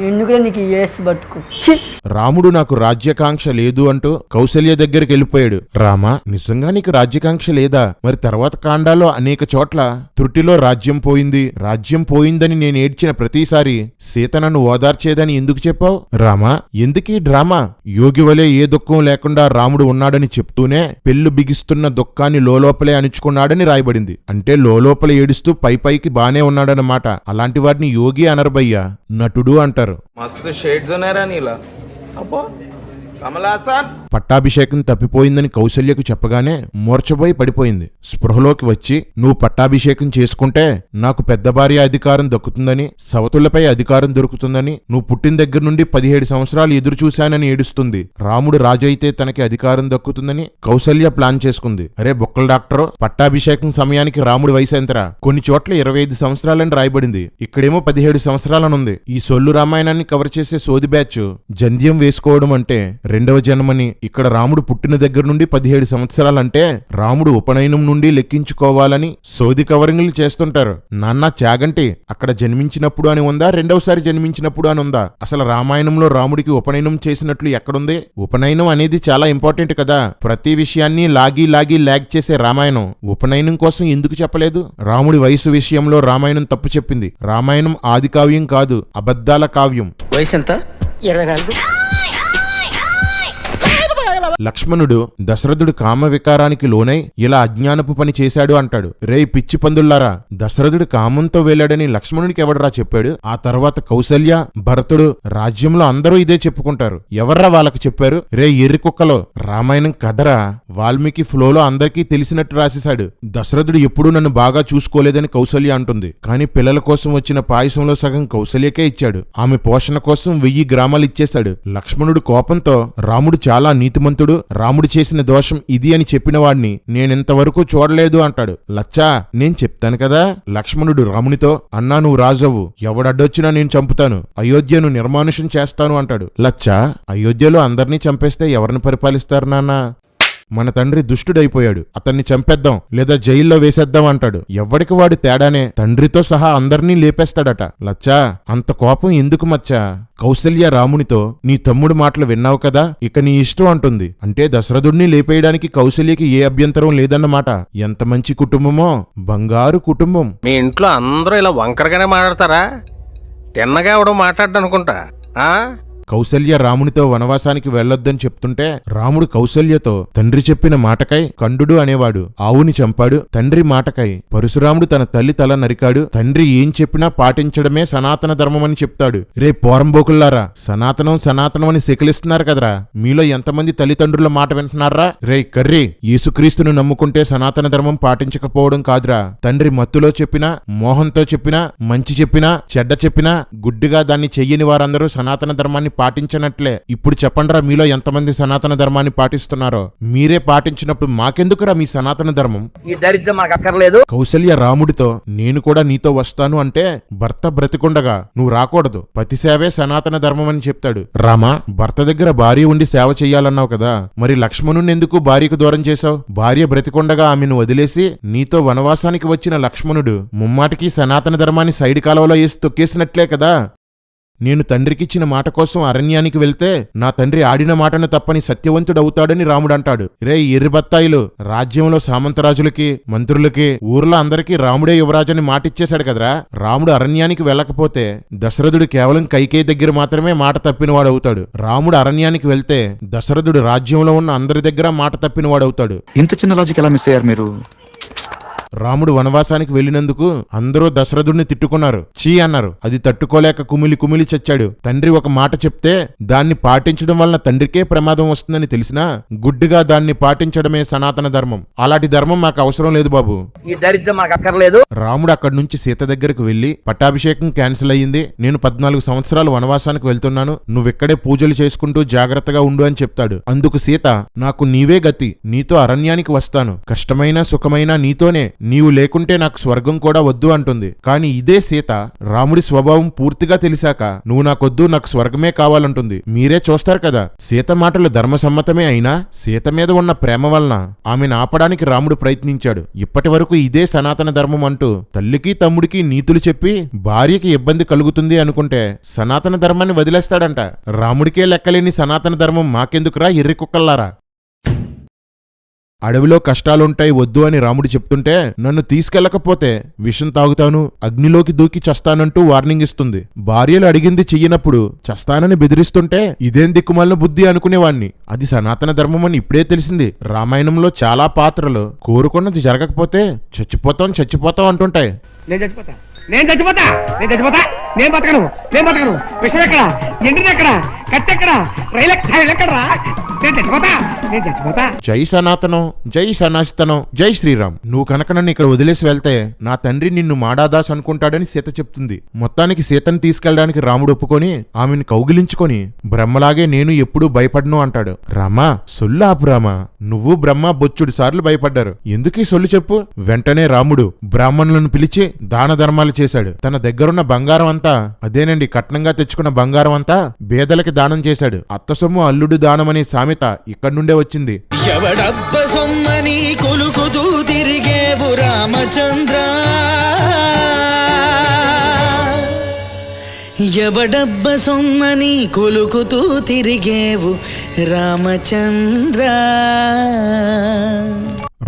ఎందుకురా నీకు ఏసు బతుకు. రాముడు నాకు రాజ్యకాంక్ష లేదు అంటూ కౌసల్య దగ్గరికి వెళ్ళిపోయాడు. రామా, నిజంగా నీకు రాజ్యకాంక్ష లేదా? మరి తర్వాత కాండాలో అనేక చోట్ల త్రుటిలో రాజ్యం పోయింది, రాజ్యం పోయిందని నేను ఏడ్చిన ప్రతిసారి సీత నన్ను ఓదార్చేదని ఎందుకు చెప్పావు? రామా, ఎందుకీ డ్రామా? యోగి వలె ఏ దుఃఖం లేకుండా రాముడు ఉన్నాడని చెప్తూనే పెళ్లు బిగిస్తున్న దుఃఖాన్ని లోలోపలే అణుచుకున్నాడని రాయబడింది. అంటే లోలోపల ఏడుస్తూ పైకి బానే ఉన్నాడన్నమాట. అలాంటి వాడిని యోగి అనర్బయ్యా, నటుడు అంటారు. मस्त शेड्स ఉన్నారా నీలా అబ్బో కమలాసన్. పట్టాభిషేకం తప్పిపోయిందని కౌసల్యకు చెప్పగానే మూర్ఛపోయి పడిపోయింది. స్పృహలోకి వచ్చి నువ్వు పట్టాభిషేకం చేసుకుంటే నాకు పెద్ద భార్య అధికారం దక్కుతుందని, సవతులపై అధికారం దొరుకుతుందని, నువ్వు పుట్టిన దగ్గర నుండి 17 సంవత్సరాలు ఎదురు చూశానని ఏడుస్తుంది. రాముడు రాజు అయితే తనకి అధికారం దక్కుతుందని కౌసల్య ప్లాన్ చేసుకుంది. అరే బొక్కల డాక్టర్, పట్టాభిషేకం సమయానికి రాముడి వయసు ఎంతరా? కొన్ని చోట్ల 25 సంవత్సరాలని రాయబడింది, ఇక్కడేమో 17 సంవత్సరాలనుంది. ఈ సొల్లు రామాయణాన్ని కవర్ చేసే సోది బ్యాచ్ జంధ్యం వేసుకోవడం అంటే 2వ జన్మని. ఇక్కడ రాముడు పుట్టిన దగ్గర నుండి 17 సంవత్సరాలంటే రాముడు ఉపనయనం నుండి లెక్కించుకోవాలని సోది కవరింగ్లు చేస్తుంటారు. నాన్న చాగంటి, అక్కడ జన్మించినప్పుడు అని ఉందా, 2వసారి జన్మించినప్పుడు అని ఉందా? అసలు రామాయణంలో రాముడికి ఉపనయనం చేసినట్లు ఎక్కడుంది? ఉపనయనం అనేది చాలా ఇంపార్టెంట్ కదా. ప్రతి విషయాన్ని లాగి లాగ్ చేసే రామాయణం ఉపనయనం కోసం ఎందుకు చెప్పలేదు? రాముడి వయసు విషయంలో రామాయణం తప్పు చెప్పింది. రామాయణం ఆది కావ్యం కాదు, అబద్ధాల కావ్యం. వయసు ఎంత? 24. లక్ష్మణుడు దశరథుడు కామ వికారానికి లోనై ఇలా అజ్ఞానపు పని చేశాడు అంటాడు. రేయ్ పిచ్చి పందుల్లారా, దశరథుడు కామంతో వెళ్ళాడని లక్ష్మణుడికి ఎవడరా చెప్పాడు? ఆ తర్వాత కౌసల్య, భరతుడు, రాజ్యంలో అందరూ ఇదే చెప్పుకుంటారు. ఎవర్రా వాళ్ళకి చెప్పారు? రే ఎర్రి కుక్కలో, రామాయణం కథరా. వాల్మీకి ఫ్లోలో అందరికీ తెలిసినట్టు రాసేశాడు. దశరథుడు ఎప్పుడూ నన్ను బాగా చూసుకోలేదని కౌసల్య అంటుంది. కానీ పిల్లల కోసం వచ్చిన పాయసంలో సగం కౌసల్యకే ఇచ్చాడు. ఆమె పోషణ కోసం 1000 గ్రామాలు ఇచ్చేశాడు. లక్ష్మణుడు కోపంతో రాముడు చాలా నీతిమంతుడు, రాముడు చేసిన దోషం ఇది అని చెప్పిన వాడిని నేనింతవరకు చూడలేదు అంటాడు. లచ్చా, నేను చెప్తాను కదా. లక్ష్మణుడు రామునితో, అన్నా నువ్వు రాజవ్వు, ఎవడడ్డొచ్చినా నేను చంపుతాను, అయోధ్యను నిర్మానుషం చేస్తాను అంటాడు. లచ్చా, అయోధ్యలో అందర్నీ చంపేస్తే ఎవరిని పరిపాలిస్తారు నాన్నా? మన తండ్రి దుష్టుడైపోయాడు, అతన్ని చంపేద్దాం లేదా జైల్లో వేసేద్దాం అంటాడు. ఎవ్వడికి వాడు తేడానే, తండ్రితో సహా అందర్నీ లేపేస్తాడట. లచ్చా, అంత కోపం ఎందుకు మచ్చా? కౌసల్య రామునితో, నీ తమ్ముడు మాటలు విన్నావు కదా, ఇక నీ ఇష్టం అంటుంది. అంటే దశరథుడిని లేపేయడానికి కౌసల్యకి ఏ అభ్యంతరం లేదన్నమాట. ఎంత మంచి కుటుంబమో, బంగారు కుటుంబం. మీ ఇంట్లో అందరూ ఇలా వంకరగానే మాట్లాడతారా? తిన్నగా ఎవడో మాట్లాడ్డా అనుకుంటా. కౌసల్య రామునితో వనవాసానికి వెళ్లొద్దని చెప్తుంటే రాముడు కౌసల్యతో తండ్రి చెప్పిన మాటకై కండుడు అనేవాడు ఆవుని చంపాడు, తండ్రి మాటకై పరశురాముడు తన తల్లి తల నరికాడు, తండ్రి ఏం చెప్పినా పాటించడమే సనాతన ధర్మమని చెప్తాడు. రే పోరంబోకుల్లారా, సనాతనం సనాతనం అని సెకిలిస్తున్నారు కదరా, మీలో ఎంతమంది తల్లిదండ్రుల మాట వింటున్నారా? రే కర్రీ, యేసుక్రీస్తును నమ్ముకుంటే సనాతన ధర్మం పాటించకపోవడం కాదురా. తండ్రి మత్తులో చెప్పినా, మోహంతో చెప్పినా, మంచి చెప్పినా, చెడ్డ చెప్పినా గుడ్డిగా దాన్ని చెయ్యని వారందరూ సనాతన ధర్మాన్ని పాటించనట్లే. ఇప్పుడు చెప్పండ్రా, మీలో ఎంతమంది సనాతన ధర్మాన్ని పాటిస్తున్నారో? మీరే పాటించినప్పుడు మాకెందుకురా మీ సనాతన ధర్మం? ఈ దరిద్రం మనకు అక్కర్లేదు. కౌసల్య రాముడితో నేను కూడా నీతో వస్తాను అంటే భర్త బ్రతికుండగా నువ్వు రాకూడదు, పతి సేవే సనాతన ధర్మం అని చెప్తాడు. రామా, భర్త దగ్గర భార్య ఉండి సేవ చెయ్యాలన్నావు కదా, మరి లక్ష్మణుని ఎందుకు భార్యకు దూరం చేశావు? భార్య బ్రతికుండగా ఆమెను వదిలేసి నీతో వనవాసానికి వచ్చిన లక్ష్మణుడు ముమ్మాటికి సనాతన ధర్మాన్ని సైడ్ కాలువలో వేసి తొక్కేసినట్లే కదా. నేను తండ్రికిచ్చిన మాట కోసం అరణ్యానికి వెళ్తే నా తండ్రి ఆడిన మాటను తప్పని సత్యవంతుడవుతాడని రాముడంటాడు. రే ఎర్రిబత్తాయిలు, రాజ్యంలో సామంతరాజులకి, మంత్రులకి, ఊర్లో అందరికీ రాముడే యువరాజని మాటిచ్చేశాడు కదరా. రాముడు అరణ్యానికి వెళ్ళకపోతే దశరథుడు కేవలం కైకేయి దగ్గర మాత్రమే మాట తప్పినవాడవుతాడు. రాముడు అరణ్యానికి వెళ్తే దశరథుడు రాజ్యంలో ఉన్న అందరి దగ్గర మాట తప్పినవాడవుతాడు. ఇంత చిన్న లాజిక్ ఎలా మిస్ అయ్యారు మీరు? రాముడు వనవాసానికి వెళ్లినందుకు అందరూ దశరథుడిని తిట్టుకున్నారు, చీ అన్నారు. అది తట్టుకోలేక కుమిలి కుమిలి చచ్చాడు. తండ్రి ఒక మాట చెప్తే దాన్ని పాటించడం వలన తండ్రికే ప్రమాదం వస్తుందని తెలిసినా గుడ్డిగా దాన్ని పాటించడమే సనాతన ధర్మం. అలాంటి ధర్మం మాకు అవసరం లేదు బాబు. ఈ దరిద్రం మనకు అక్కర్లేదు. రాముడు అక్కడి నుంచి సీత దగ్గరకు వెళ్లి పట్టాభిషేకం క్యాన్సిల్ అయ్యింది, నేను 14 సంవత్సరాలు వనవాసానికి వెళ్తున్నాను, నువ్వెక్కడే పూజలు చేసుకుంటూ జాగ్రత్తగా ఉండు అని చెప్తాడు. అందుకు సీత, నాకు నీవే గతి, నీతో అరణ్యానికి వస్తాను, కష్టమైన సుఖమైనా నీతోనే, నీవు లేకుంటే నాకు స్వర్గం కూడా వద్దు అంటుంది. కాని ఇదే సీత రాముడి స్వభావం పూర్తిగా తెలిసాక నువ్వు నాకొద్దు, నాకు స్వర్గమే కావాలంటుంది. మీరే చూస్తారు కదా. సీత మాటలు ధర్మసమ్మతమే అయినా సీత మీద ఉన్న ప్రేమ వలన ఆమెను ఆపడానికి రాముడు ప్రయత్నించాడు. ఇప్పటి వరకు ఇదే సనాతన ధర్మం అంటూ తల్లికి తమ్ముడికి నీతులు చెప్పి భార్యకి ఇబ్బంది కలుగుతుంది అనుకుంటే సనాతన ధర్మాన్ని వదిలేస్తాడంట. రాముడికే లెక్కలేని సనాతన ధర్మం మాకెందుకురా ఎర్రి కుక్కల్లారా. అడవిలో కష్టాలుంటాయి వద్దు అని రాముడు చెప్తుంటే నన్ను తీసుకెళ్లకపోతే విషం తాగుతాను, అగ్నిలోకి దూకి చస్తానంటూ వార్నింగ్ ఇస్తుంది. భార్యలు అడిగింది చెయ్యనప్పుడు చస్తానని బెదిరిస్తుంటే ఇదేం దిక్కుమాలిన బుద్ధి అనుకునేవాణ్ణి. అది సనాతన ధర్మం అని ఇప్పుడే తెలిసింది. రామాయణంలో చాలా పాత్రలు కోరుకున్నది జరగకపోతే చచ్చిపోతాం అంటుంటాయి. నేను బతకను, విషయం ఎక్కడ, ఎండిది ఎక్కడ, కట్టెక్కడ, రైలు ఎక్కడా, నేను చచ్చిపోతా. జై సనాతనం, జై సనాతనం, జై శ్రీరామ్. నువ్వు కనుక నన్ను ఇక్కడ వదిలేసి వెళ్తే నా తండ్రి నిన్ను మాడాదాస్ అనుకుంటాడని సీత చెప్తుంది. మొత్తానికి సీతను తీసుకెళ్లడానికి రాముడు ఒప్పుకొని ఆమెను కౌగిలించుకొని బ్రహ్మలాగే నేను ఎప్పుడూ భయపడను అంటాడు. రామా, సొల్లు ఆపు రామా, నువ్వు బ్రహ్మ బొచ్చుడు సార్లు భయపడ్డారు, ఎందుకీ సొల్లు చెప్పు. వెంటనే రాముడు బ్రాహ్మణులను పిలిచి దాన ధర్మాలు చేశాడు. తన దగ్గరున్న బంగారం అంతా, అదేనండి కట్నంగా తెచ్చుకున్న బంగారం అంతా పేదలకి దానం చేశాడు. అత్త సొమ్ము అల్లుడు దానం అనే సామెత ఇక్కడి నుండే వచ్చింది. ఎవడబ్బ సొమ్మని కొలుకుతూ తిరిగేవు రామచంద్ర, ఎవడబ్బ సొమ్మని కొలుకుతూ తిరిగేవు రామచంద్ర.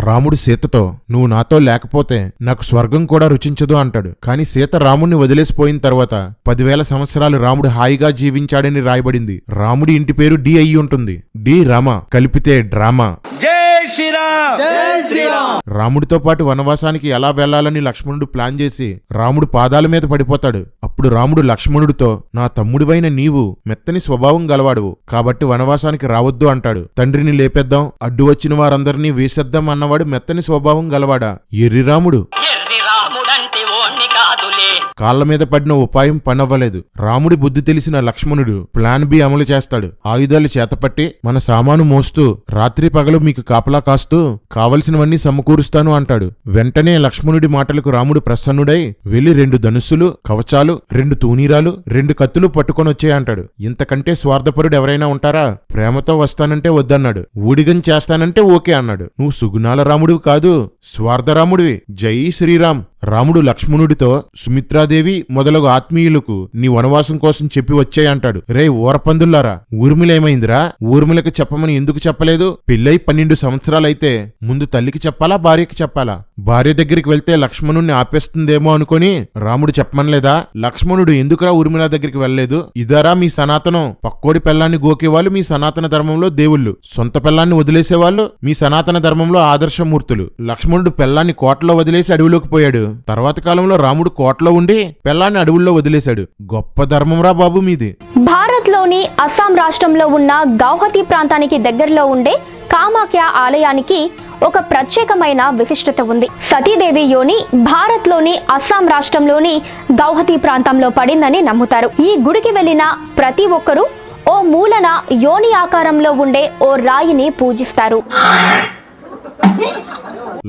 రాముడు సీతతో నువ్వు నాతో లేకపోతే నాకు స్వర్గం కూడా రుచించదు అంటాడు. కాని సీత రాముడిని వదిలేసిపోయిన తర్వాత 10,000 సంవత్సరాలు రాముడు హాయిగా జీవించాడని రాయబడింది. రాముడి ఇంటి పేరు డి అయ్యి ఉంటుంది. డి రామ కలిపితే డ్రామా. రాముడితో పాటు వనవాసానికి ఎలా వెళ్లాలని లక్ష్మణుడు ప్లాన్ చేసి రాముడు పాదాల మీద పడిపోతాడు. అప్పుడు రాముడు లక్ష్మణుడితో, నా తమ్ముడివైన నీవు మెత్తని స్వభావం గలవాడువు కాబట్టి వనవాసానికి రావద్దు అంటాడు. తండ్రిని లేపేద్దాం, అడ్డు వచ్చిన వారందరినీ వేసేద్దాం అన్నవాడు మెత్తని స్వభావం గలవాడా? ఎర్రి రాముడు. కాళ్ల మీద పడిన ఉపాయం పనవ్వలేదు. రాముడి బుద్ధి తెలిసిన లక్ష్మణుడు ప్లాన్ బి అమలు చేస్తాడు. ఆయుధాలు చేతపట్టి మన సామాను మోస్తూ రాత్రి పగలు మీకు కాపలా కాస్తూ కావలసినవన్నీ సమకూరుస్తాను అంటాడు. వెంటనే లక్ష్మణుడి మాటలకు రాముడు ప్రసన్నుడై వెళ్లి 2 ధనుస్సులు, కవచాలు, 2 తూనీరాలు, 2 కత్తులు పట్టుకొని వచ్చేయంటాడు. ఇంతకంటే స్వార్థపరుడు ఎవరైనా ఉంటారా? ప్రేమతో వస్తానంటే వద్దన్నాడు, ఊడిగం చేస్తానంటే ఓకే అన్నాడు. నువ్వు సుగుణాల రాముడివి కాదు, స్వార్థరాముడివి. జై శ్రీరామ్. రాముడు లక్ష్మణుడితో సుమిత్రాదేవి మొదలగు ఆత్మీయులకు నీ వనవాసం కోసం చెప్పి వచ్చాయంటాడు. రే ఊరపందుల్లారా, ఊర్మిళేమైందిరా? ఊర్మిళకి చెప్పమని ఎందుకు చెప్పలేదు? పెళ్ళై 12 సంవత్సరాలైతే ముందు తల్లికి చెప్పాలా భార్యకి చెప్పాలా? భార్య దగ్గరికి వెళ్తే లక్ష్మణుణ్ణి ఆపేస్తుందేమో అనుకొని రాముడు చెప్పమనలేదా? లక్ష్మణుడు ఎందుకురా ఊర్మిళ దగ్గరికి వెళ్ళలేదు? ఇదారా మీ సనాతనం? పక్కోడి పెళ్లాన్ని గోకేవాళ్ళు మీ సనాతన ధర్మంలో దేవుళ్ళు, సొంత పెళ్లాన్ని వదిలేసేవాళ్ళు మీ సనాతన ధర్మంలో ఆదర్శమూర్తులు. లక్ష్మణుడు పెళ్లాన్ని కోటలో వదిలేసి అడవిలోకి పోయాడు. తర్వాత కాలంలో రాముడు కోటలో ఉండి పెళ్లాన్ని అడవుల్లో వదిలేశాడు. గొప్ప ధర్మంరా బాబు మీది. భారత్లోని అస్సాం రాష్ట్రంలో ఉన్న గౌహతి ప్రాంతానికి దగ్గరలో ఉండే కామాఖ్య ఆలయానికి ఒక ప్రత్యేకమైన విశిష్టత ఉంది. సతీదేవి యోని భారత్లోని అస్సాం రాష్ట్రంలోని గౌహతి ప్రాంతంలో పడిందని నమ్ముతారు. ఈ గుడికి వెళ్లిన ప్రతి ఒక్కరూ ఓ మూలన యోని ఆకారంలో ఉండే ఓ రాయిని పూజిస్తారు.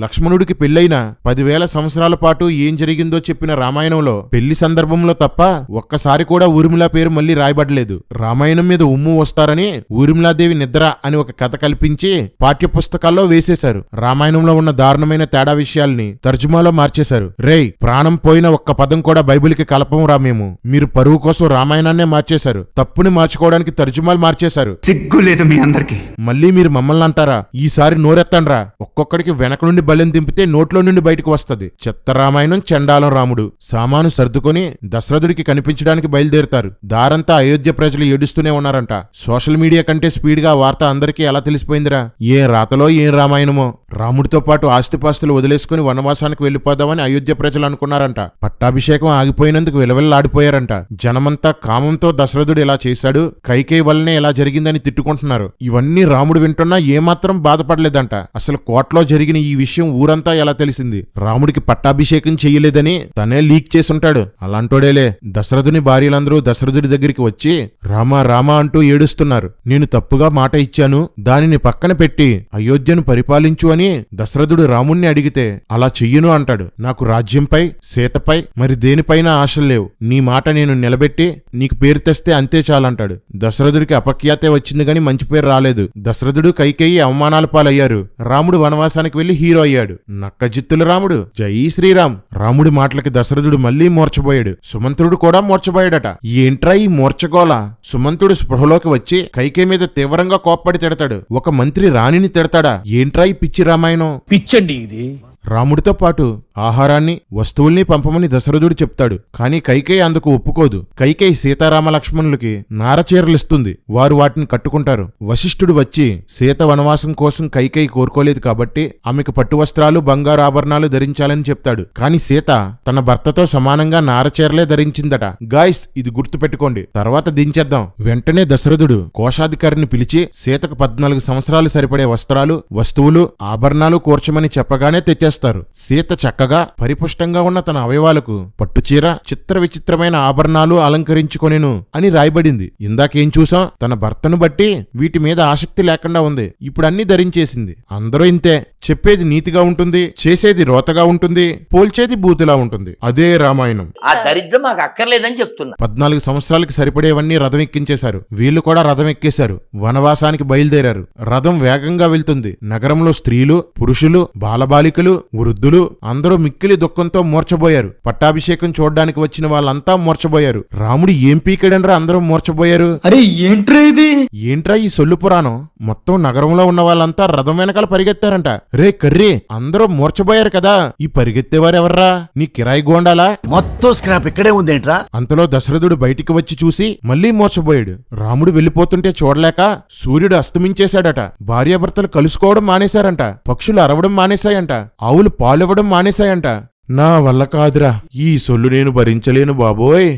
లక్ష్మణుడికి పెళ్లైన 10,000 సంవత్సరాల పాటు ఏం జరిగిందో చెప్పిన రామాయణంలో పెళ్లి సందర్భంలో తప్ప ఒక్కసారి కూడా ఊర్మిళ పేరు మళ్లీ రాయబడలేదు. రామాయణం మీద ఉమ్ము వస్తారని ఊర్మిళాదేవి నిద్ర అని ఒక కథ కల్పించి పాఠ్యపుస్తకాల్లో వేసేశారు. రామాయణంలో ఉన్న దారుణమైన తేడా విషయాల్ని తర్జుమాలో మార్చేశారు. రేయ్, ప్రాణం పోయిన ఒక్క పదం కూడా బైబిల్కి కలపం రా మేము. మీరు పరువు కోసం రామాయణాన్నే మార్చేశారు. తప్పుని మార్చుకోవడానికి తర్జుమాలు మార్చేశారు. సిగ్గు లేదు మీ అందరికి. మళ్ళీ మీరు మమ్మల్ని అంటారా? ఈసారి నోరెత్తండ్రా. ఒక్కొక్కడికి వెనక నుండి బలెం దింపితే నోట్లో నుండి బయటకు వస్తది. చెత్త రామాయణం, చండాలం రాముడు. సామాను సర్దుకొని దశరథుడికి కనిపించడానికి బయలుదేరుతారు. దారంతా అయోధ్య ప్రజలు ఏడుస్తూనే ఉన్నారంట. సోషల్ మీడియా కంటే స్పీడ్ గా వార్త అందరికీ ఎలా తెలిసిపోయిందిరా? ఏ రాతలో ఏం రామాయణమో. రాముడితో పాటు ఆస్తిపాస్తులు వదిలేసుకుని వనవాసానికి వెళ్లిపోదామని అయోధ్య ప్రజలు అనుకున్నారంట. పట్టాభిషేకం ఆగిపోయినందుకు విలవిల్లాడిపోయారంట. జనమంతా కామంతో దశరథుడు ఇలా చేశాడు, కైకేయి వల్లనే ఇలా జరిగిందని తిట్టుకుంటున్నారు. ఇవన్నీ రాముడు వింటున్నా ఏమాత్రం బాధపడలేదంట. అసలు కోట్లో జరిగిన ఈ విషయం ఊరంతా ఎలా తెలిసింది? రాముడికి పట్టాభిషేకం చెయ్యలేదని తనే లీక్ చేసుంటాడు. అలాంటోడేలే. దశరథుని భార్యలందరూ దశరథుడి దగ్గరికి వచ్చి రామా రామా అంటూ ఏడుస్తున్నారు. నేను తప్పుగా మాట ఇచ్చాను, దానిని పక్కన పెట్టి అయోధ్యను పరిపాలించు అని దశరథుడు రాముణ్ణి అడిగితే అలా చెయ్యను అంటాడు. నాకు రాజ్యంపై, సీతపై, మరి దేనిపైన ఆశలు లేవు. నీ మాట నేను నిలబెట్టి నీకు పేరు తెస్తే అంతే చాలంటాడు. దశరథుడికి అపఖ్యాతే వచ్చింది గాని మంచి పేరు రాలేదు. దశరథుడు కైకేయి అవమానాల పాలయ్యారు. రాముడు వనవాసానికి వెళ్లి హీరో అయ్యాడు. నక్కజిత్తుల రాముడు. జై శ్రీరామ్. రాముడి మాటలకి దశరథుడు మళ్లీ మూర్చబోయాడు. సుమంత్రుడు కూడా మూర్చబోయాడట. ఏంట్రా ఈ మూర్చగోల? సుమంతుడు స్పృహలోకి వచ్చి కైకేయి మీద తీవ్రంగా కోప్పడి తిడతాడు. ఒక మంత్రి రాణిని తిడతాడా? ఏంట్రా ఈ పిచ్చి రామాయణం? పిచ్చండి ఇది. రాముడితో పాటు ఆహారాన్ని, వస్తువుల్ని పంపమని దశరథుడు చెప్తాడు. కాని కైకేయి అందుకు ఒప్పుకోదు. కైకేయి సీతారామ లక్ష్మణులకి నారచీరలిస్తుంది. వారు వాటిని కట్టుకుంటారు. వశిష్ఠుడు వచ్చి సీత వనవాసం కోసం కైకేయి కోరుకోలేదు కాబట్టి ఆమెకు పట్టు వస్త్రాలు, బంగారు ఆభరణాలు ధరించాలని చెప్తాడు. కాని సీత తన భర్తతో సమానంగా నారచీరలే ధరించిందట. గాయ్స్, ఇది గుర్తు పెట్టుకోండి, తర్వాత దించేద్దాం. వెంటనే దశరథుడు కోశాధికారిని పిలిచి సీతకు 14 సంవత్సరాలు సరిపడే వస్త్రాలు, వస్తువులు, ఆభరణాలు కూర్చమని చెప్పగానే తెచ్చేస్తారు. సీత చక్కగా పరిపుష్టంగా ఉన్న తన అవయవాలకు పట్టుచీర, చిత్ర విచిత్రమైన ఆభరణాలు అలంకరించుకొనెను అని రాయబడింది. ఇందాకేం చూసాం? తన భర్తను బట్టి వీటి మీద ఆసక్తి లేకుండా ఉంది. ఇప్పుడు అన్ని ధరించేసింది. అందరూ ఇంతే. చెప్పేది నీతిగా ఉంటుంది, చేసేది రోతగా ఉంటుంది, పోల్చేది బూతులా ఉంటుంది. అదే రామాయణం. ఆ దరిద్రం మాకు అక్కర్లేదని చెప్తున్నా. 14 సంవత్సరాలకి సరిపడేవన్నీ రథం ఎక్కించేశారు. వీళ్ళు కూడా రథం ఎక్కేశారు. వనవాసానికి బయలుదేరారు. రథం వేగంగా వెళ్తుంది. నగరంలో స్త్రీలు, పురుషులు, బాలబాలికలు, వృద్ధులు అందరూ మిక్కిలి దుఃఖంతో మూర్చబోయారు. పట్టాభిషేకం చూడ్డానికి వచ్చిన వాళ్ళంతా మూర్చబోయారు. రాముడు ఏం పీకడనరా అందరూ మూర్చబోయారు? అరే ఏంట్రా ఇది? ఏంట్రా ఈ సొల్లు పురాణం? మొత్తం నగరంలో ఉన్న వాళ్ళంతా రథం వెనకాల పరిగెత్తారంట. రే కర్రీ, అందరూ మూర్చబోయారు కదా, ఈ పరిగెత్తేవారెవర్రా? నీ కిరాయి గోండాలా? మొత్తం స్క్రాప్ ఇక్కడే ఉందేంట్రా? అంతలో దశరథుడు బయటికి వచ్చి చూసి మళ్లీ మూర్చబోయాడు. రాముడు వెళ్లిపోతుంటే చూడలేక సూర్యుడు అస్తమించేశాడట. భార్యాభర్తలు కలుసుకోవడం మానేశారంట. పక్షులు అరవడం మానేశాయంట. ఆవులు పాలివ్వడం మానేశాయంట. నా వల్ల కాదురా, ఈ సొల్లు నేను భరించలేను బాబోయ్.